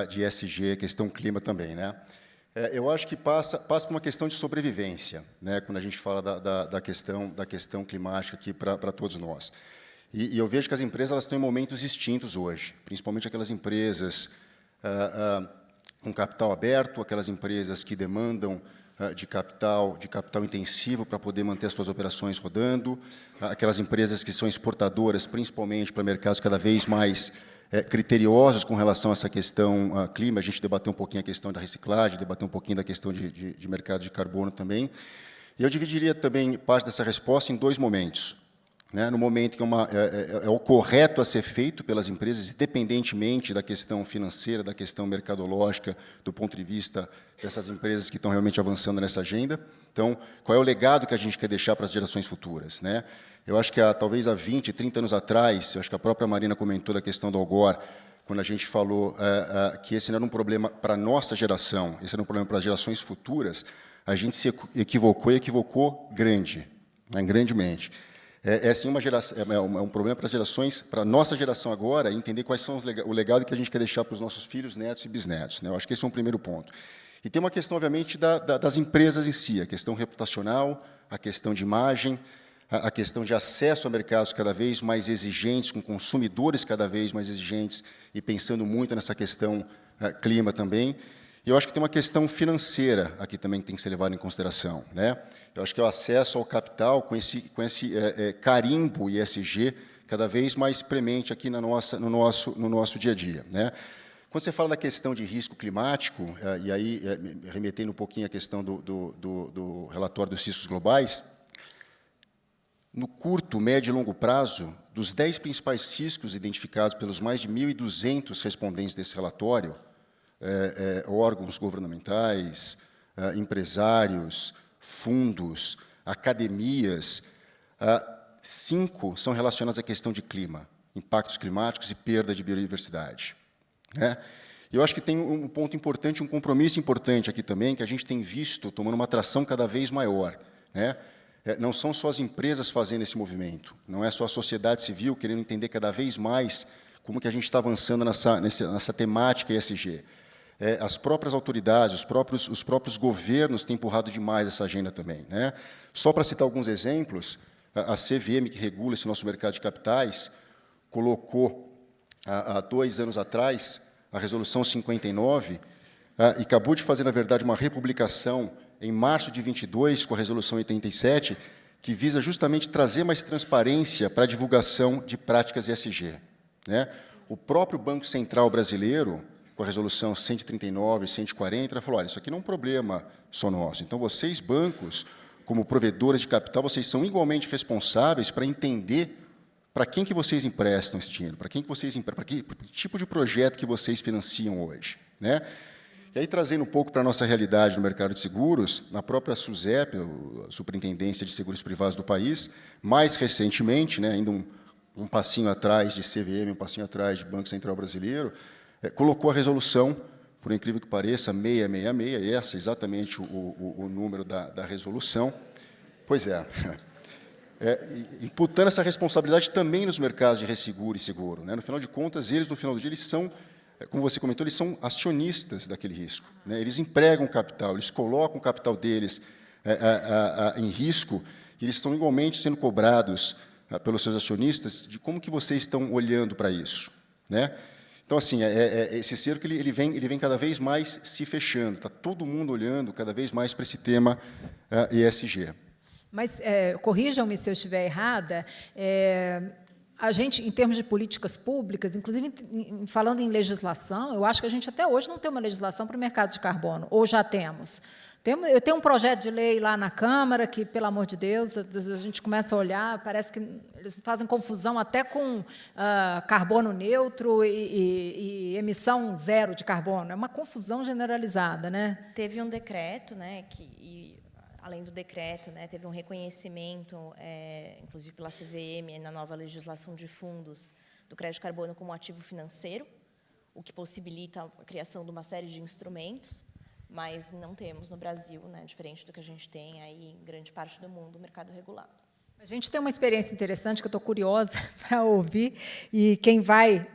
de ESG, questão clima também, né? Eu acho que passa por uma questão de sobrevivência, né? Quando a gente fala da questão climática aqui para todos nós. E eu vejo que as empresas elas estão em momentos distintos hoje, principalmente aquelas empresas com capital aberto, aquelas empresas que demandam de capital intensivo para poder manter as suas operações rodando, aquelas empresas que são exportadoras, principalmente para mercados cada vez mais criteriosos com relação a essa questão clima. A gente debateu um pouquinho a questão da reciclagem, debateu um pouquinho da questão de mercado de carbono também. E eu dividiria também parte dessa resposta em 2 momentos. Né? No momento que é o correto a ser feito pelas empresas, independentemente da questão financeira, da questão mercadológica, do ponto de vista dessas empresas que estão realmente avançando nessa agenda. Então, qual é o legado que a gente quer deixar para as gerações futuras? Né? Eu acho que talvez há 20, 30 anos atrás, eu acho que a própria Marina comentou da questão do Al Gore, quando a gente falou que esse não era um problema para a nossa geração, esse era um problema para as gerações futuras, a gente se equivocou e equivocou grandemente. Sim, um problema para as gerações, para a nossa geração agora, entender quais são o legado que a gente quer deixar para os nossos filhos, netos e bisnetos. Né? Eu acho que esse é um primeiro ponto. E tem uma questão, obviamente, das empresas em si, a questão reputacional, a questão de imagem, a questão de acesso a mercados cada vez mais exigentes, com consumidores cada vez mais exigentes, e pensando muito nessa questão clima também. E eu acho que tem uma questão financeira aqui também que tem que ser levada em consideração, né? Eu acho que é o acesso ao capital com esse carimbo ESG cada vez mais premente aqui no nosso dia a dia, né? Quando você fala da questão de risco climático, e aí remetendo um pouquinho à questão do relatório dos riscos globais, no curto, médio e longo prazo, dos 10 principais riscos identificados pelos mais de 1.200 respondentes desse relatório, órgãos governamentais, empresários, fundos, academias, 5 são relacionados à questão de clima, impactos climáticos e perda de biodiversidade. Né? E eu acho que tem um ponto importante, um compromisso importante aqui também, que a gente tem visto tomando uma atração cada vez maior, né? Não são só as empresas fazendo esse movimento, não é só a sociedade civil querendo entender cada vez mais como que a gente está avançando nessa temática ESG. As próprias autoridades, os próprios governos têm empurrado demais essa agenda também, né? Só para citar alguns exemplos, a CVM, que regula esse nosso mercado de capitais, colocou, há 2 anos atrás, a Resolução 59, e acabou de fazer, na verdade, uma republicação em março de 22, com a Resolução 87, que visa justamente trazer mais transparência para a divulgação de práticas ESG, né? O próprio Banco Central brasileiro, com a Resolução 139 e 140, falou, olha, isso aqui não é um problema só nosso. Então, vocês, bancos, como provedores de capital, vocês são igualmente responsáveis para entender para quem que vocês emprestam esse dinheiro, para quem que vocês para que tipo de projeto que vocês financiam hoje, né? E aí, trazendo um pouco para a nossa realidade no mercado de seguros, na própria SUSEP, a Superintendência de Seguros Privados do país, mais recentemente, né, ainda um passinho atrás de CVM, um passinho atrás de Banco Central Brasileiro, colocou a resolução, por incrível que pareça, 666, essa é exatamente o número da resolução. Pois é, imputando essa responsabilidade também nos mercados de resseguro e seguro, né? No final de contas, eles, no final do dia, eles são, como você comentou, eles são acionistas daquele risco, né? Eles empregam capital, eles colocam o capital deles em risco, e eles estão igualmente sendo cobrados pelos seus acionistas de como que vocês estão olhando para isso, né? Então, assim, esse cerco ele vem cada vez mais se fechando, está todo mundo olhando cada vez mais para esse tema ESG. Mas, corrijam-me se eu estiver errada, a gente, em termos de políticas públicas, inclusive falando em legislação, eu acho que a gente até hoje não tem uma legislação para o mercado de carbono, ou já temos. Eu tenho um projeto de lei lá na Câmara que, pelo amor de Deus, a gente começa a olhar, parece que eles fazem confusão até com carbono neutro e emissão zero de carbono. É uma confusão generalizada, né? Teve um decreto, né, além do decreto, né, teve um reconhecimento, inclusive pela CVM, na nova legislação de fundos, do crédito de carbono como ativo financeiro, o que possibilita a criação de uma série de instrumentos, mas não temos no Brasil, né, diferente do que a gente tem aí em grande parte do mundo, o mercado regulado. A gente tem uma experiência interessante que eu estou curiosa para ouvir, e quem vai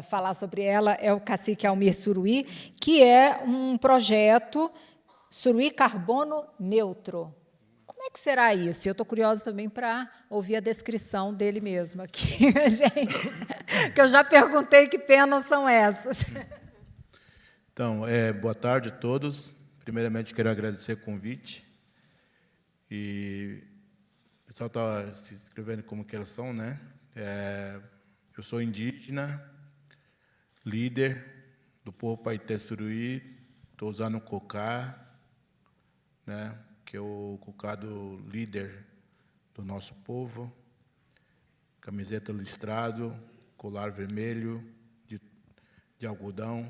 falar sobre ela é o cacique Almir Suruí, que é um projeto Suruí Carbono Neutro. Como é que será isso? Eu estou curiosa também para ouvir a descrição dele mesmo aqui, gente, que eu já perguntei que penas são essas. Então, boa tarde a todos. Primeiramente, quero agradecer o convite. E o pessoal está se inscrevendo como que elas são, né? Eu sou indígena, líder do povo Paité Suruí, estou usando o cocá, né? Que é o cocado líder do nosso povo, camiseta listrado, colar vermelho de algodão,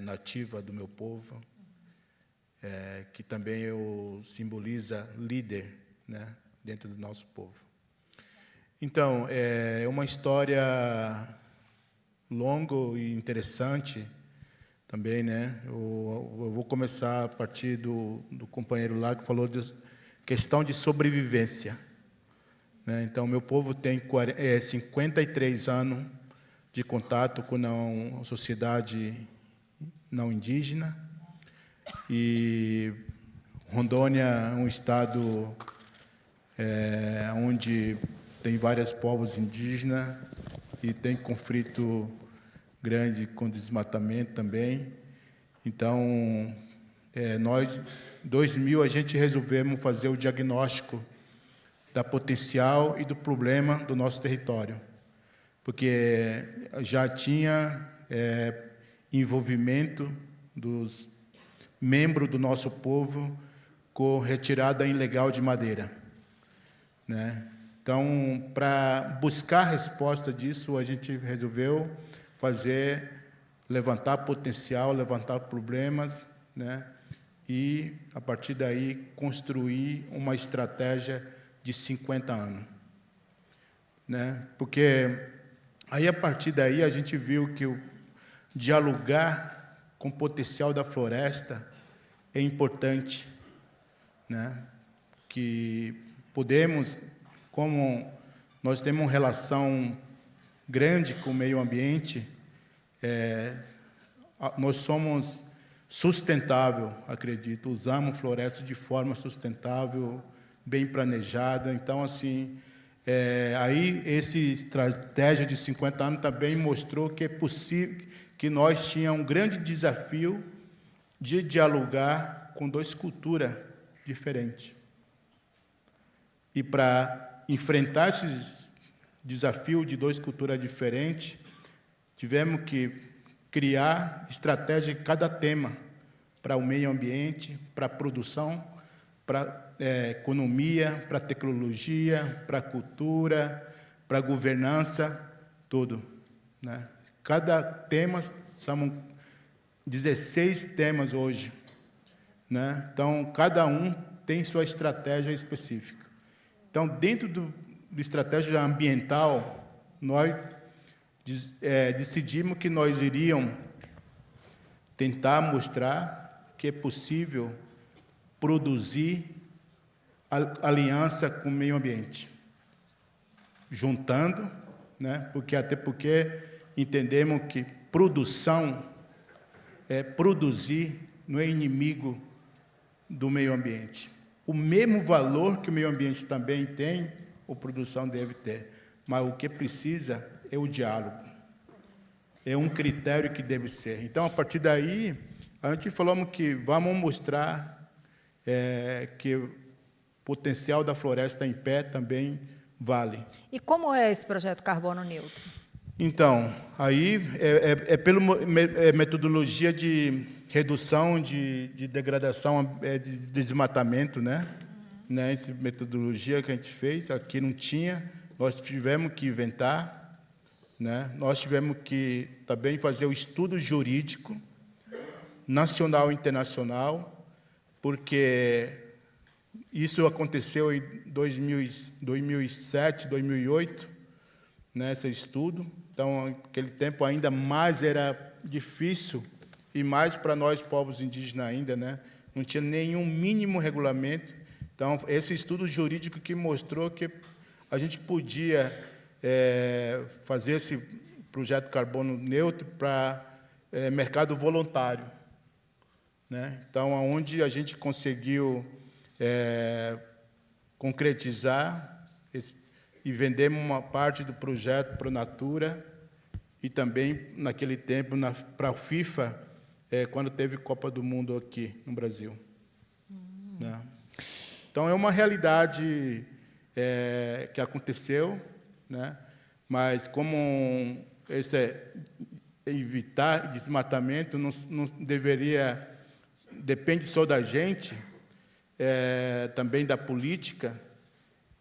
nativa do meu povo, que também simboliza líder, né, dentro do nosso povo. Então, é uma história longa e interessante também, né? Eu vou começar a partir do companheiro lá que falou de questão de sobrevivência, né? Então, meu povo tem 53 anos de contato com a sociedade não indígena, e Rondônia é um estado onde tem vários povos indígenas e tem conflito grande com desmatamento também. Então, nós, em 2000, a gente resolvemos fazer o diagnóstico da potencial e do problema do nosso território, porque já tinha envolvimento dos membros do nosso povo com retirada ilegal de madeira, né? Então, para buscar a resposta disso, a gente resolveu levantar potencial, levantar problemas, né? E, a partir daí, construir uma estratégia de 50 anos, né? Porque aí, a partir daí, a gente viu que dialogar com o potencial da floresta é importante, né? Que podemos, como nós temos uma relação grande com o meio ambiente, nós somos sustentável, acredito, usamos floresta de forma sustentável, bem planejada. Então, assim, aí essa estratégia de 50 anos também mostrou que é possível, que nós tínhamos um grande desafio de dialogar com duas culturas diferentes. E para enfrentar esses desafios de duas culturas diferentes, tivemos que criar estratégia em cada tema, para o meio ambiente, para a produção, para economia, para a tecnologia, para a cultura, para a governança, tudo, né? Cada tema, são 16 temas hoje, né? Então, cada um tem sua estratégia específica. Então, dentro da estratégia ambiental, nós decidimos que nós iríamos tentar mostrar que é possível produzir aliança com o meio ambiente, juntando, né? Até porque entendemos que produzir não é inimigo do meio ambiente. O mesmo valor que o meio ambiente também tem, a produção deve ter, mas o que precisa é o diálogo. É um critério que deve ser. Então, a partir daí, a gente falamos que vamos mostrar que o potencial da floresta em pé também vale. E como é esse projeto Carbono Neutro? Então, aí pela metodologia de redução de degradação, de desmatamento, né? Essa metodologia que a gente fez, aqui não tinha, nós tivemos que inventar, né? Nós tivemos que também fazer o estudo jurídico, nacional e internacional, porque isso aconteceu em 2007, 2008, né, esse estudo. Então, naquele tempo ainda mais era difícil, e mais para nós, povos indígenas ainda, né? Não tinha nenhum mínimo regulamento. Então, esse estudo jurídico que mostrou que a gente podia fazer esse projeto carbono neutro para mercado voluntário, né? Então, onde a gente conseguiu concretizar e vendemos uma parte do projeto para a Natura e também, naquele tempo, para a FIFA, quando teve Copa do Mundo aqui no Brasil. Né? Então, é uma realidade que aconteceu, né? Mas como evitar desmatamento não deveria, depende só da gente, também da política.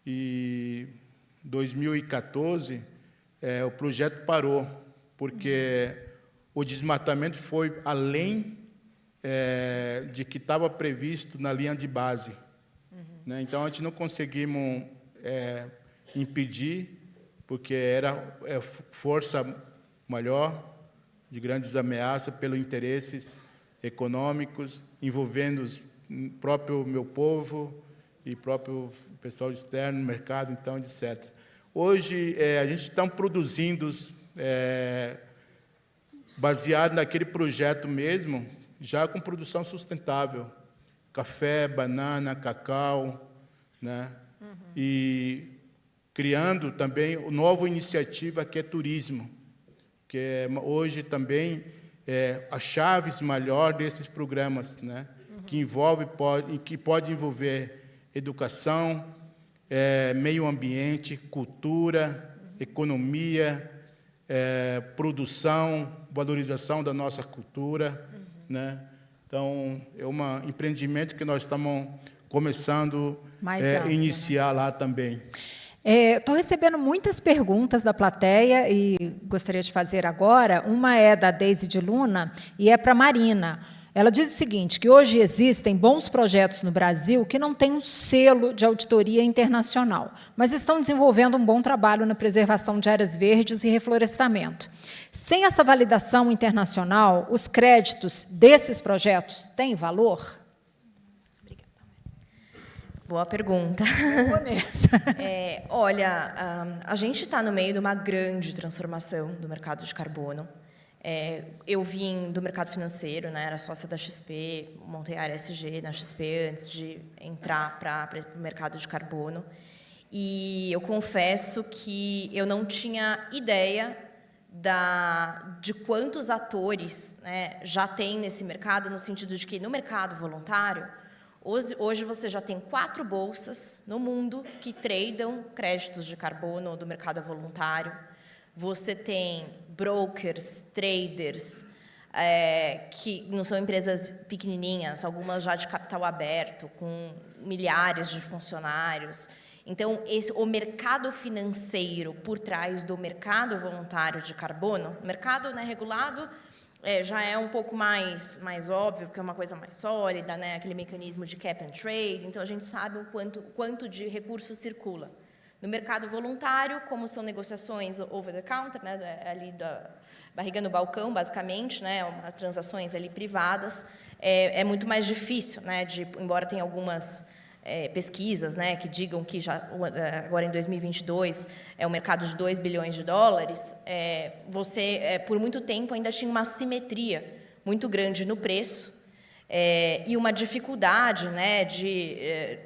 E 2014 o projeto parou, porque o desmatamento foi além de que estava previsto na linha de base. Né? Então, a gente não conseguimos impedir, porque era força maior, de grandes ameaças, pelos interesses econômicos, envolvendo o próprio meu povo e próprio pessoal externo, mercado, então, etc. Hoje, a gente está produzindo, baseado naquele projeto mesmo, já com produção sustentável, café, banana, cacau, né? E criando também uma nova iniciativa que é turismo, que hoje também as chaves maior desses programas, né? Que pode envolver educação, meio ambiente, cultura, economia, produção, valorização da nossa cultura, né? Então, é um empreendimento que nós estamos começando a iniciar, né? Lá também. Estou recebendo muitas perguntas da plateia e gostaria de fazer agora. Uma é da Deise de Luna e é para a Marina. Ela diz o seguinte, que hoje existem bons projetos no Brasil que não têm um selo de auditoria internacional, mas estão desenvolvendo um bom trabalho na preservação de áreas verdes e reflorestamento. Sem essa validação internacional, os créditos desses projetos têm valor? Boa pergunta. Olha, a gente está no meio de uma grande transformação do mercado de carbono. Eu vim do mercado financeiro, né, era sócia da XP, montei a área SG na XP antes de entrar para o mercado de carbono. E eu confesso que eu não tinha ideia de quantos atores, né, já tem nesse mercado, no sentido de que no mercado voluntário, hoje você já tem 4 bolsas no mundo que tradam créditos de carbono do mercado voluntário. Você tem brokers, traders, que não são empresas pequenininhas, algumas já de capital aberto, com milhares de funcionários. Então, o mercado financeiro por trás do mercado voluntário de carbono, mercado, né, regulado, já é um pouco mais óbvio, porque é uma coisa mais sólida, né, aquele mecanismo de cap and trade, então a gente sabe o quanto de recurso circula. No mercado voluntário, como são negociações over the counter, né, ali da barriga no balcão, basicamente, né, transações ali privadas, é muito mais difícil, né, embora tenha algumas pesquisas, né, que digam que já agora em 2022 é um mercado de 2 bilhões de dólares, você por muito tempo ainda tinha uma assimetria muito grande no preço. E uma dificuldade, né,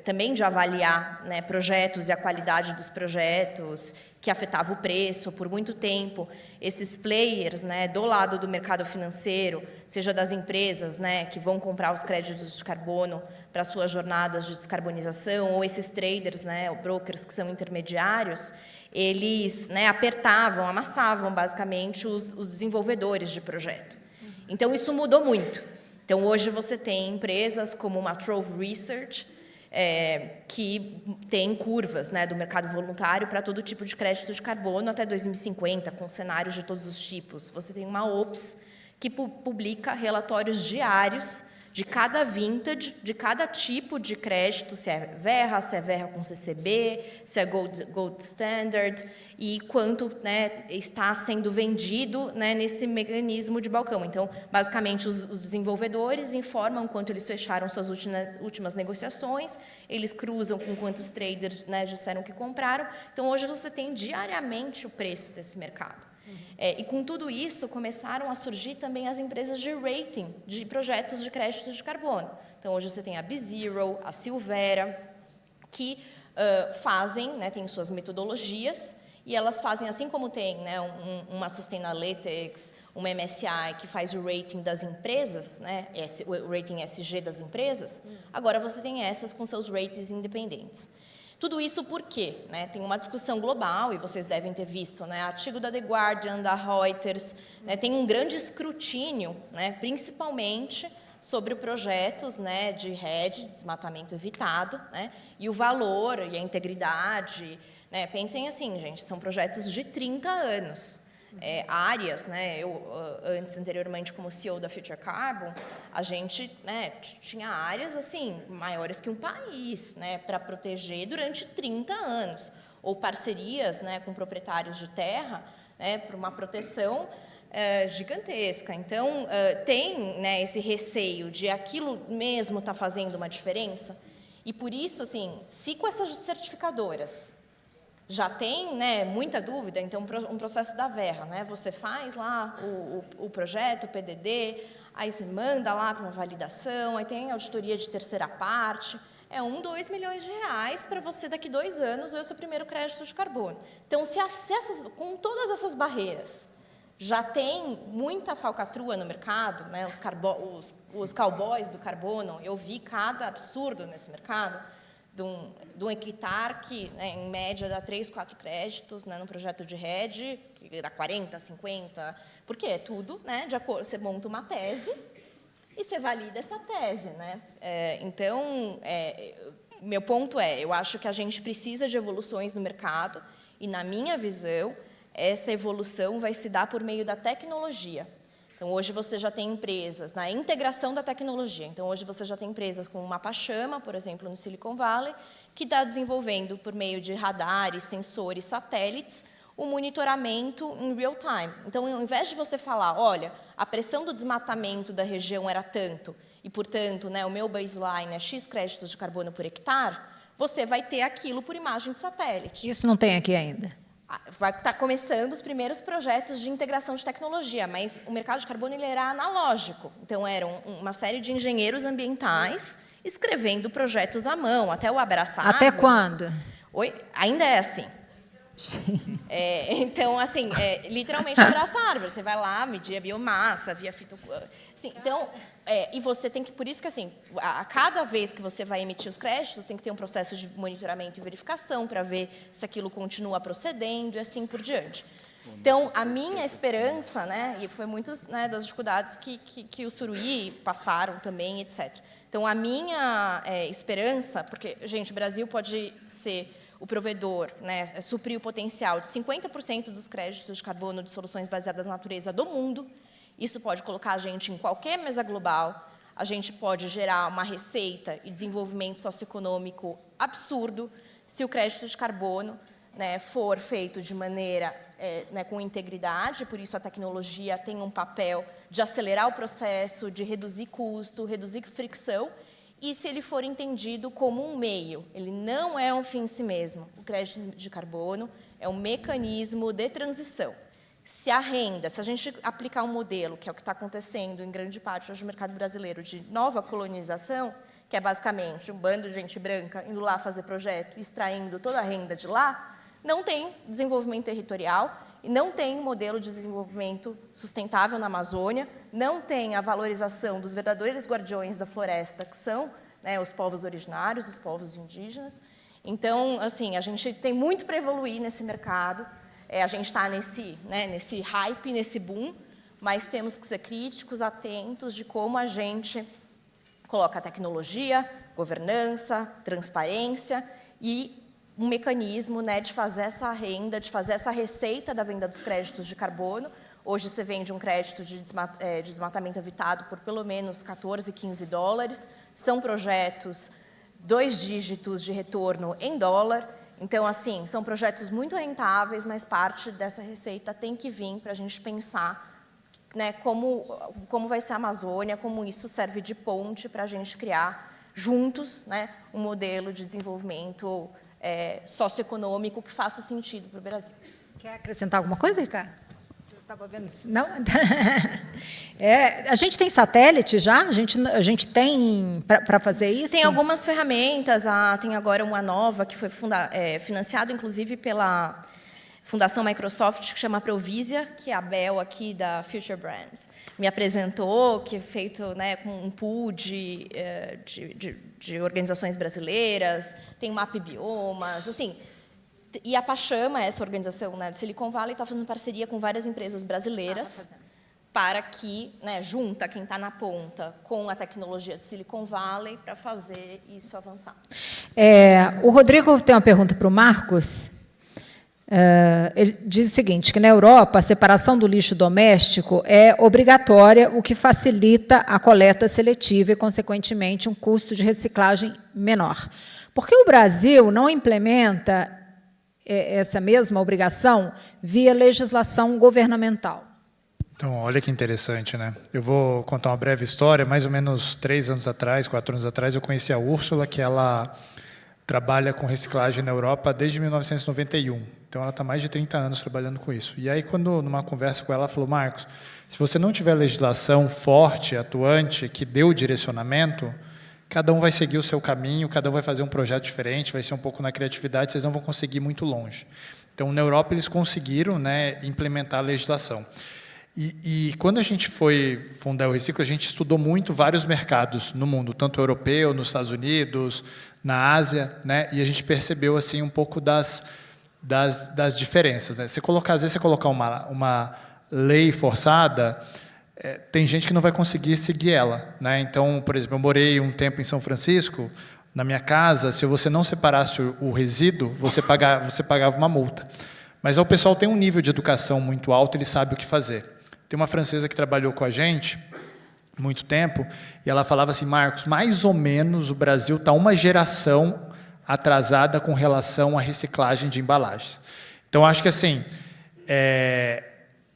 também de avaliar, né, projetos e a qualidade dos projetos, que afetava o preço por muito tempo. Esses players, né, do lado do mercado financeiro, seja das empresas, né, que vão comprar os créditos de carbono para suas jornadas de descarbonização, ou esses traders, né, brokers que são intermediários, eles, né, amassavam basicamente os desenvolvedores de projeto. Então, isso mudou muito. Então, hoje você tem empresas como uma Trove Research, que tem curvas, né, do mercado voluntário para todo tipo de crédito de carbono até 2050, com cenários de todos os tipos. Você tem uma OPS, que publica relatórios diários de cada vintage, de cada tipo de crédito, se é verra com CCB, se é Gold Standard, e quanto, né, está sendo vendido, né, nesse mecanismo de balcão. Então, basicamente, os desenvolvedores informam quanto eles fecharam suas últimas negociações, eles cruzam com quantos traders, né, disseram que compraram. Então, hoje você tem diariamente o preço desse mercado. E com tudo isso, começaram a surgir também as empresas de rating de projetos de créditos de carbono. Então, hoje você tem a BeZero, a Silvera, que fazem, né, tem suas metodologias, e elas fazem, assim como tem, né, uma Sustainalytics, uma MSCI, que faz o rating das empresas, né, o rating SG das empresas, agora você tem essas com seus ratings independentes. Tudo isso por quê? Né? Tem uma discussão global, e vocês devem ter visto, né? Artigo da The Guardian, da Reuters, né? Tem um grande escrutínio, né? Principalmente sobre projetos, né, de REDD, desmatamento evitado, né? E o valor e a integridade. Né? Pensem assim, gente, são projetos de 30 anos. Áreas, né, anteriormente como CEO da Future Carbon, a gente, né, tinha áreas assim, maiores que um país, né, para proteger durante 30 anos, ou parcerias, né, com proprietários de terra, né, para uma proteção gigantesca. Então, tem, né, esse receio de aquilo mesmo estar fazendo uma diferença, e por isso, assim, se com essas certificadoras já tem, né, muita dúvida, então um processo da verra, né? Você faz lá o projeto, o PDD, aí você manda lá para uma validação, aí tem auditoria de terceira parte, 2 milhões de reais para você daqui 2 anos ver o seu primeiro crédito de carbono. Então, com todas essas barreiras, já tem muita falcatrua no mercado, né? Os cowboys do carbono, eu vi cada absurdo nesse mercado, de um hectare que, né, em média, dá 3, 4 créditos, né, num projeto de REDD, que dá 40, 50, porque é tudo, né, de acordo, você monta uma tese e você valida essa tese. Né? Então, meu ponto eu acho que a gente precisa de evoluções no mercado, e, na minha visão, essa evolução vai se dar por meio da tecnologia. Então, hoje você já tem empresas na integração da tecnologia. Então, hoje você já tem empresas como o Mapachama, por exemplo, no Silicon Valley, que está desenvolvendo, por meio de radares, sensores, satélites, o monitoramento em real time. Então, ao invés de você falar, olha, a pressão do desmatamento da região era tanto, e, portanto, né, o meu baseline é X créditos de carbono por hectare, você vai ter aquilo por imagem de satélite. Isso não tem aqui ainda. Vai estar começando os primeiros projetos de integração de tecnologia, mas o mercado de carbono ele era analógico. Então, eram uma série de engenheiros ambientais escrevendo projetos à mão, até o abraçar. Até quando? Oi? Ainda é assim. Então, assim, literalmente abraçar árvore. Você vai lá, medir a biomassa, via fito... Assim, então, e você tem que... Por isso que, assim, a cada vez que você vai emitir os créditos, tem que ter um processo de monitoramento e verificação para ver se aquilo continua procedendo e assim por diante. Então, a minha esperança, né, e foi muitas, né, das dificuldades que o Suruí passaram também, etc. Então, a minha esperança, porque, gente, o Brasil pode ser o provedor, né, suprir o potencial de 50% dos créditos de carbono de soluções baseadas na natureza do mundo. Isso pode colocar a gente em qualquer mesa global. A gente pode gerar uma receita e desenvolvimento socioeconômico absurdo se o crédito de carbono, né, for feito de maneira né, com integridade. Por isso, a tecnologia tem um papel de acelerar o processo, de reduzir custo, reduzir fricção. E se ele for entendido como um meio, ele não é um fim em si mesmo. O crédito de carbono é um mecanismo de transição. Se a renda, se a gente aplicar um modelo, que é o que está acontecendo em grande parte hoje no mercado brasileiro, de nova colonização, que é basicamente um bando de gente branca indo lá fazer projeto, extraindo toda a renda de lá, não tem desenvolvimento territorial e não tem um modelo de desenvolvimento sustentável na Amazônia, não tem a valorização dos verdadeiros guardiões da floresta, que são, né, os povos originários, os povos indígenas. Então, assim, a gente tem muito para evoluir nesse mercado. A gente está nesse hype, nesse boom, mas temos que ser críticos, atentos de como a gente coloca tecnologia, governança, transparência e um mecanismo, né, de fazer essa renda, de fazer essa receita da venda dos créditos de carbono. Hoje você vende um crédito de desmatamento evitado por pelo menos 14, 15 dólares. São projetos 2 dígitos de retorno em dólar. Então, assim, são projetos muito rentáveis, mas parte dessa receita tem que vir para a gente pensar, né, como vai ser a Amazônia, como isso serve de ponte para a gente criar juntos, né, um modelo de desenvolvimento socioeconômico que faça sentido para o Brasil. Quer acrescentar alguma coisa, Ricardo? Estava vendo? Não? A gente tem satélite já? A gente tem para fazer isso? Tem algumas ferramentas. Tem agora uma nova que foi financiada, inclusive, pela Fundação Microsoft, que chama Provisia, que é a Bel aqui da Future Brands me apresentou, que é feito, né, com um pool de organizações brasileiras, tem o Map Biomas, assim. E a Pachama, essa organização, né, do Silicon Valley, está fazendo parceria com várias empresas brasileiras para que, né, junta quem está na ponta com a tecnologia de Silicon Valley para fazer isso avançar. O Rodrigo tem uma pergunta para o Marcos. Ele diz o seguinte, que na Europa a separação do lixo doméstico é obrigatória, o que facilita a coleta seletiva e, consequentemente, um custo de reciclagem menor. Por que o Brasil não implementa essa mesma obrigação via legislação governamental? Então, olha que interessante, né? Eu vou contar uma breve história. Mais ou menos 3 anos atrás, 4 anos atrás, eu conheci a Úrsula, que ela trabalha com reciclagem na Europa desde 1991. Então, ela está mais de 30 anos trabalhando com isso. E aí, quando, numa conversa com ela, ela falou, Marcos, se você não tiver legislação forte, atuante, que dê o direcionamento, cada um vai seguir o seu caminho, cada um vai fazer um projeto diferente, vai ser um pouco na criatividade, vocês não vão conseguir muito longe. Então, na Europa, eles conseguiram, né, implementar a legislação. E quando a gente foi fundar o Reciclo, a gente estudou muito vários mercados no mundo, tanto europeu, nos Estados Unidos, na Ásia, né, e a gente percebeu assim, um pouco das diferenças. Né? Às vezes, você colocar uma lei forçada, tem gente que não vai conseguir seguir ela. Né? Então, por exemplo, eu morei um tempo em São Francisco, na minha casa, se você não separasse o resíduo, você pagava uma multa. Mas o pessoal tem um nível de educação muito alto, ele sabe o que fazer. Tem uma francesa que trabalhou com a gente muito tempo, e ela falava assim, Marcos, mais ou menos o Brasil está uma geração atrasada com relação à reciclagem de embalagens. Então, acho que assim,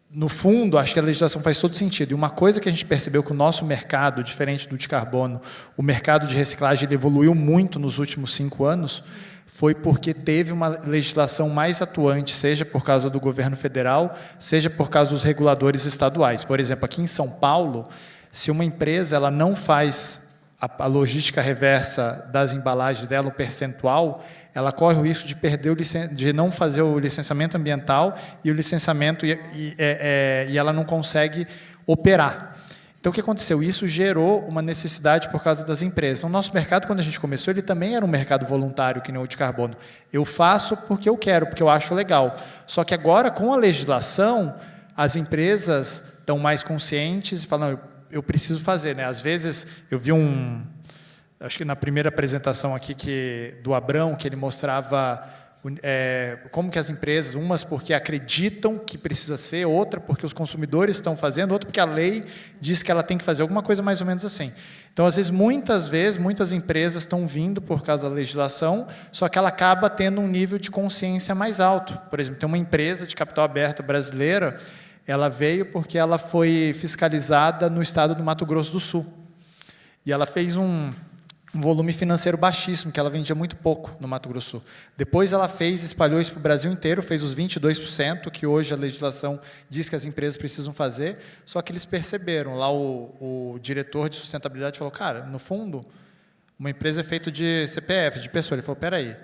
no fundo, acho que a legislação faz todo sentido. E uma coisa que a gente percebeu que o nosso mercado, diferente do de carbono, o mercado de reciclagem ele evoluiu muito nos últimos 5 anos, foi porque teve uma legislação mais atuante, seja por causa do governo federal, seja por causa dos reguladores estaduais. Por exemplo, aqui em São Paulo, se uma empresa ela não faz a logística reversa das embalagens dela, o percentual, ela corre o risco de perder de não fazer o licenciamento ambiental e o licenciamento e ela não consegue operar. Então, o que aconteceu? Isso gerou uma necessidade por causa das empresas. O nosso mercado, quando a gente começou, ele também era um mercado voluntário, que nem o de carbono. Eu faço porque eu quero, porque eu acho legal. Só que agora, com a legislação, as empresas estão mais conscientes e falam, eu preciso fazer, né? Às vezes, eu vi acho que na primeira apresentação aqui do Abrão, que ele mostrava como que as empresas, umas porque acreditam que precisa ser, outra porque os consumidores estão fazendo, outra porque a lei diz que ela tem que fazer, alguma coisa mais ou menos assim. Então, às vezes, muitas empresas estão vindo por causa da legislação, só que ela acaba tendo um nível de consciência mais alto. Por exemplo, tem uma empresa de capital aberto brasileira, ela veio porque ela foi fiscalizada no estado do Mato Grosso do Sul. E ela fez um volume financeiro baixíssimo, que ela vendia muito pouco no Mato Grosso do Sul. Depois ela espalhou isso para o Brasil inteiro, fez os 22%, que hoje a legislação diz que as empresas precisam fazer, só que eles perceberam, lá o diretor de sustentabilidade falou, cara, no fundo, uma empresa é feita de CPF, de pessoa. Ele falou, peraí,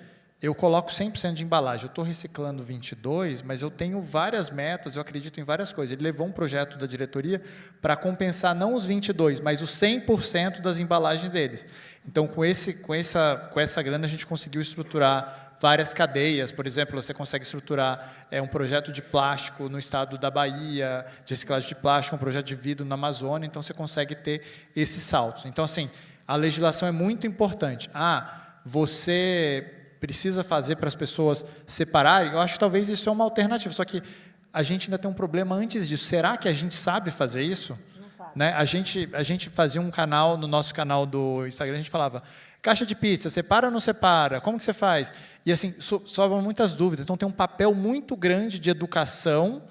eu coloco 100% de embalagem, eu estou reciclando 22%, mas eu tenho várias metas, eu acredito em várias coisas. Ele levou um projeto da diretoria para compensar não os 22%, mas os 100% das embalagens deles. Então, com essa grana, a gente conseguiu estruturar várias cadeias. Por exemplo, você consegue estruturar um projeto de plástico no estado da Bahia, de reciclagem de plástico, um projeto de vidro na Amazônia, então você consegue ter esses saltos. Então, assim, a legislação é muito importante. Você precisa fazer para as pessoas separarem, eu acho que talvez isso é uma alternativa, só que a gente ainda tem um problema antes disso. Será que a gente sabe fazer isso? Não sabe. Né? A gente fazia um canal, no nosso canal do Instagram, a gente falava, caixa de pizza, separa ou não separa? Como que você faz? E assim, sobram muitas dúvidas, então tem um papel muito grande de educação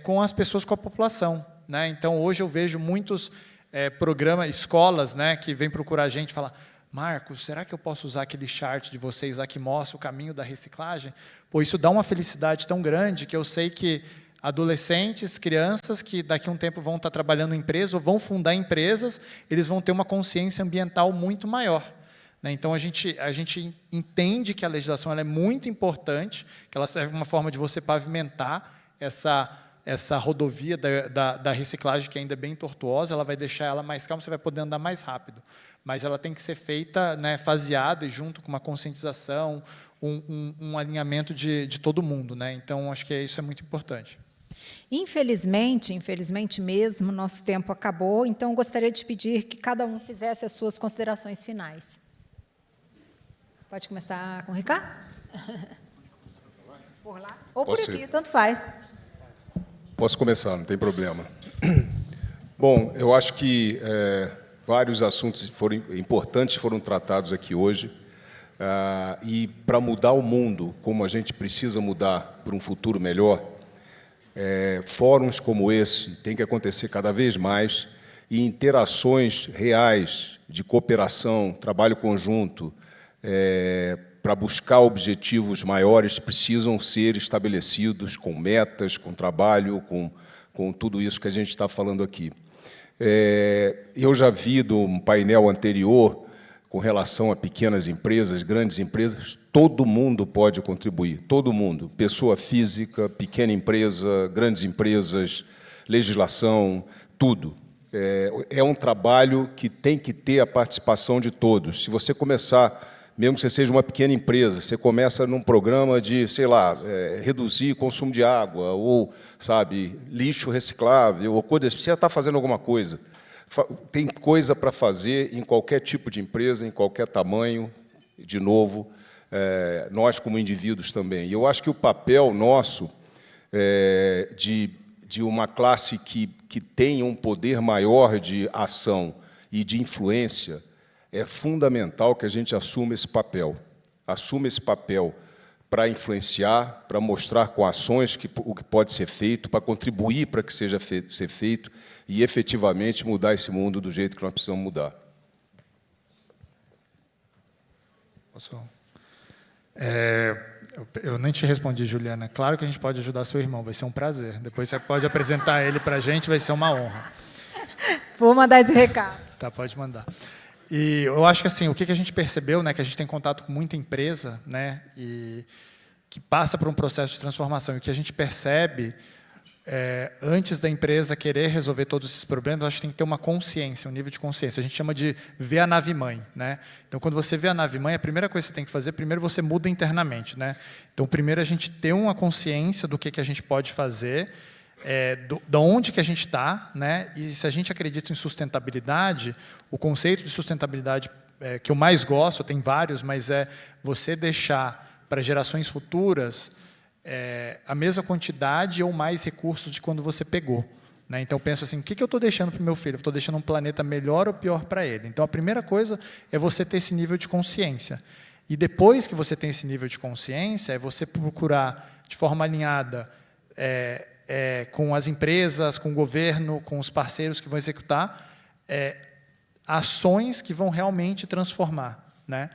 com as pessoas, com a população. Né? Então, hoje eu vejo muitos programas, escolas, né, que vêm procurar a gente e falar, Marcos, será que eu posso usar aquele chart de vocês lá que mostra o caminho da reciclagem? Pô, isso dá uma felicidade tão grande que eu sei que adolescentes, crianças que daqui a um tempo vão estar trabalhando em empresas ou vão fundar empresas, eles vão ter uma consciência ambiental muito maior. Né? Então, a gente entende que a legislação ela é muito importante, que ela serve uma forma de você pavimentar essa rodovia da reciclagem, que ainda é bem tortuosa, ela vai deixar ela mais calma, você vai poder andar mais rápido. Mas ela tem que ser feita, né, faseada e junto com uma conscientização, um alinhamento de todo mundo. Né? Então, acho que isso é muito importante. Infelizmente mesmo, nosso tempo acabou, então gostaria de pedir que cada um fizesse as suas considerações finais. Pode começar com o Ricardo? Por lá? Ou por aqui, tanto faz. Posso começar, não tem problema. Bom, eu acho que vários assuntos importantes foram tratados aqui hoje. E para mudar o mundo, como a gente precisa mudar para um futuro melhor, fóruns como esse têm que acontecer cada vez mais e interações reais de cooperação, trabalho conjunto, para buscar objetivos maiores, precisam ser estabelecidos com metas, com trabalho, com tudo isso que a gente está falando aqui. Eu já vi de um painel anterior, com relação a pequenas empresas, grandes empresas, todo mundo pode contribuir, todo mundo, pessoa física, pequena empresa, grandes empresas, legislação, tudo. É um trabalho que tem que ter a participação de todos. Se você começar, mesmo que você seja uma pequena empresa, você começa num programa de, sei lá, reduzir o consumo de água, ou, sabe, lixo reciclável, ou coisa, você já está fazendo alguma coisa. Tem coisa para fazer em qualquer tipo de empresa, em qualquer tamanho, de novo, nós como indivíduos também. E eu acho que o papel nosso de de uma classe que tenha um poder maior de ação e de influência, é fundamental que a gente assuma esse papel. Assuma esse papel para influenciar, para mostrar com ações o que pode ser feito, para contribuir para que seja ser feito e, efetivamente, mudar esse mundo do jeito que nós precisamos mudar. Eu nem te respondi, Juliana. Claro que a gente pode ajudar seu irmão, vai ser um prazer. Depois você pode apresentar ele para a gente, vai ser uma honra. Vou mandar esse recado. Tá, pode mandar. E eu acho que assim, o que a gente percebeu, né, que a gente tem contato com muita empresa, né, e que passa por um processo de transformação, e o que a gente percebe, antes da empresa querer resolver todos esses problemas, eu acho que tem que ter uma consciência, um nível de consciência. A gente chama de ver a nave-mãe, né? Então, quando você vê a nave-mãe, a primeira coisa que você tem que fazer, primeiro você muda internamente, né? Então, primeiro a gente ter uma consciência do que a gente pode fazer, de onde que a gente está, né? E se a gente acredita em sustentabilidade, o conceito de sustentabilidade que eu mais gosto, tem vários, mas é você deixar para gerações futuras a mesma quantidade ou mais recursos de quando você pegou, né? Então, eu penso assim, o que eu estou deixando para o meu filho? Eu estou deixando um planeta melhor ou pior para ele? Então, a primeira coisa é você ter esse nível de consciência. E depois que você tem esse nível de consciência, é você procurar, de forma alinhada, com as empresas, com o governo, com os parceiros que vão executar, ações que vão realmente transformar, né?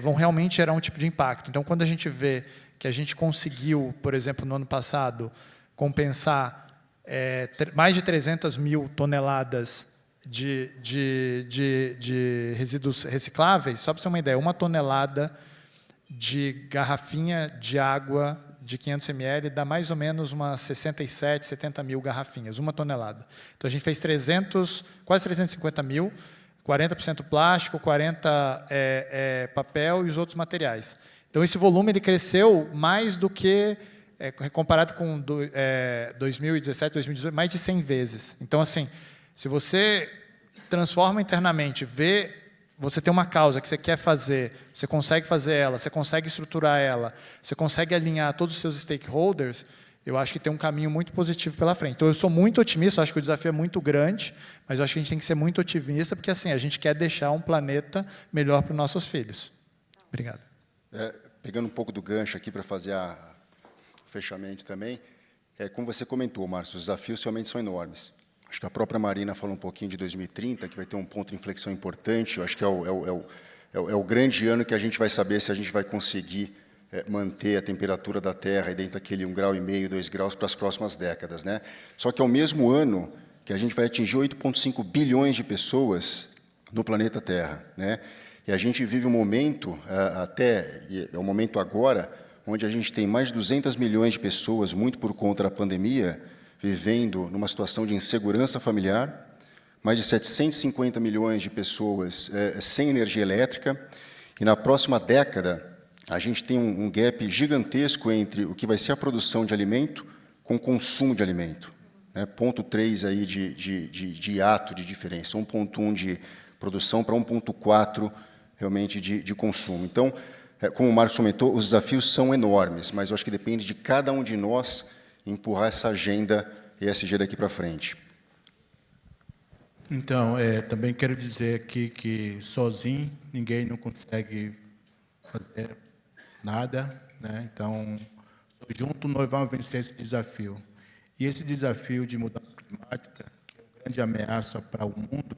Vão realmente gerar um tipo de impacto. Então, quando a gente vê que a gente conseguiu, por exemplo, no ano passado, compensar mais de 300 mil toneladas de resíduos recicláveis, só para você ter uma ideia, 1 tonelada de garrafinha de água de 500 ml dá mais ou menos umas 67, 70 mil garrafinhas, 1 tonelada. Então, a gente fez quase 350 mil, 40% plástico, 40% papel e os outros materiais. Então, esse volume ele cresceu mais do que, comparado com 2017, 2018, mais de 100 vezes. Então, assim, se você transforma internamente, você tem uma causa que você quer fazer, você consegue fazer ela, você consegue estruturar ela, você consegue alinhar todos os seus stakeholders, eu acho que tem um caminho muito positivo pela frente. Então, eu sou muito otimista, eu acho que o desafio é muito grande, mas eu acho que a gente tem que ser muito otimista, porque assim, a gente quer deixar um planeta melhor para os nossos filhos. Obrigado. Pegando um pouco do gancho aqui para fazer o fechamento também, como você comentou, Márcio, os desafios realmente são enormes. Acho que a própria Marina falou um pouquinho de 2030, que vai ter um ponto de inflexão importante. Eu acho que é o grande ano que a gente vai saber se a gente vai conseguir manter a temperatura da Terra dentro daquele 1,5 grau, 2 graus para as próximas décadas, né? Só que é o mesmo ano que a gente vai atingir 8,5 bilhões de pessoas no planeta Terra, né? E a gente vive um momento, é um momento agora, onde a gente tem mais de 200 milhões de pessoas, muito por conta da pandemia, vivendo numa situação de insegurança familiar, mais de 750 milhões de pessoas sem energia elétrica, e na próxima década a gente tem um gap gigantesco entre o que vai ser a produção de alimento com o consumo de alimento, né? 0,3 aí de hiato de diferença, 1,1 de produção para 1,4 realmente de consumo. Então, como o Marcos comentou, os desafios são enormes, mas eu acho que depende de cada um de nós empurrar essa agenda ESG daqui para frente. Então, também quero dizer aqui que sozinho ninguém não consegue fazer nada, né? Então, junto nós vamos vencer esse desafio. E esse desafio de mudança climática, que é uma grande ameaça para o mundo,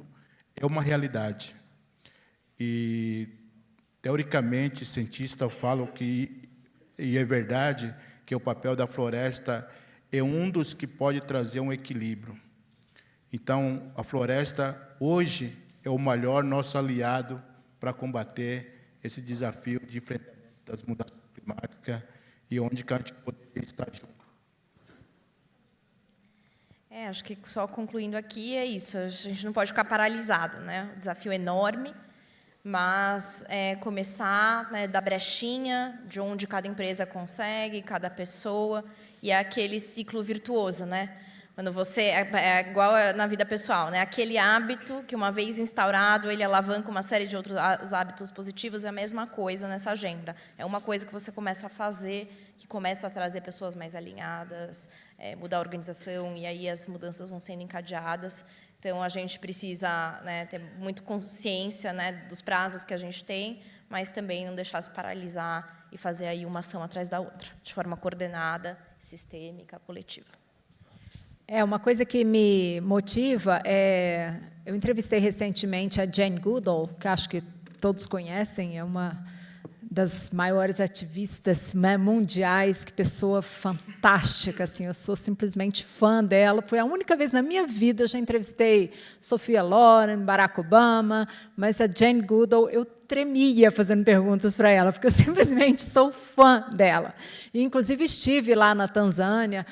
é uma realidade. E, teoricamente, cientistas falam que, e é verdade, que o papel da floresta é um dos que pode trazer um equilíbrio. Então, a floresta, hoje, é o maior nosso aliado para combater esse desafio de enfrentamento das mudanças climáticas e onde que a gente poderia estar junto. Acho que só concluindo aqui é isso, a gente não pode ficar paralisado, né? O desafio é enorme, mas começar, né, da brechinha, de onde cada empresa consegue, cada pessoa, e é aquele ciclo virtuoso, né? Quando você é igual na vida pessoal, né? Aquele hábito que uma vez instaurado, ele alavanca uma série de outros hábitos positivos, é a mesma coisa nessa agenda. É uma coisa que você começa a fazer, que começa a trazer pessoas mais alinhadas, mudar a organização, e aí as mudanças vão sendo encadeadas. Então, a gente precisa, né, ter muito consciência, né, dos prazos que a gente tem, mas também não deixar se paralisar e fazer aí uma ação atrás da outra, de forma coordenada, sistêmica, coletiva. Uma coisa que me motiva eu entrevistei recentemente a Jane Goodall, que acho que todos conhecem, é uma das maiores ativistas, né, mundiais, que pessoa fantástica, assim, eu sou simplesmente fã dela. Foi a única vez na minha vida, eu já entrevistei Sophia Loren, Barack Obama, mas a Jane Goodall, eu tremia fazendo perguntas para ela, porque eu simplesmente sou fã dela. E, inclusive, estive lá na Tanzânia,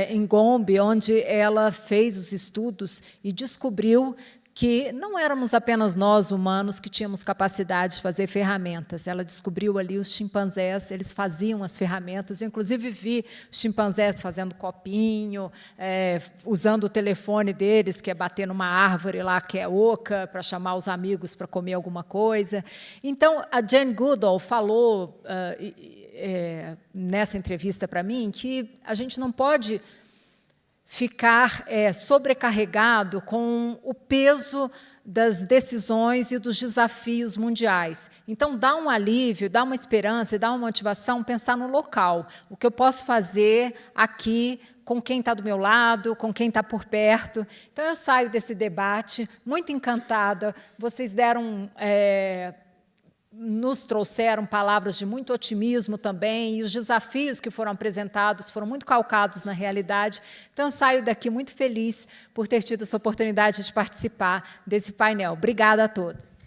em Gombe, onde ela fez os estudos e descobriu que não éramos apenas nós, humanos, que tínhamos capacidade de fazer ferramentas. Ela descobriu ali os chimpanzés, eles faziam as ferramentas. Eu, inclusive, vi os chimpanzés fazendo copinho, usando o telefone deles, que é bater numa árvore lá, que é oca, para chamar os amigos para comer alguma coisa. Então, a Jane Goodall falou, nessa entrevista para mim, que a gente não pode ficar sobrecarregado com o peso das decisões e dos desafios mundiais. Então, dá um alívio, dá uma esperança, dá uma motivação, pensar no local. O que eu posso fazer aqui, com quem está do meu lado, com quem está por perto. Então, eu saio desse debate muito encantada. Vocês deram... nos trouxeram palavras de muito otimismo também, e os desafios que foram apresentados foram muito calcados na realidade. Então, eu saio daqui muito feliz por ter tido essa oportunidade de participar desse painel. Obrigada a todos.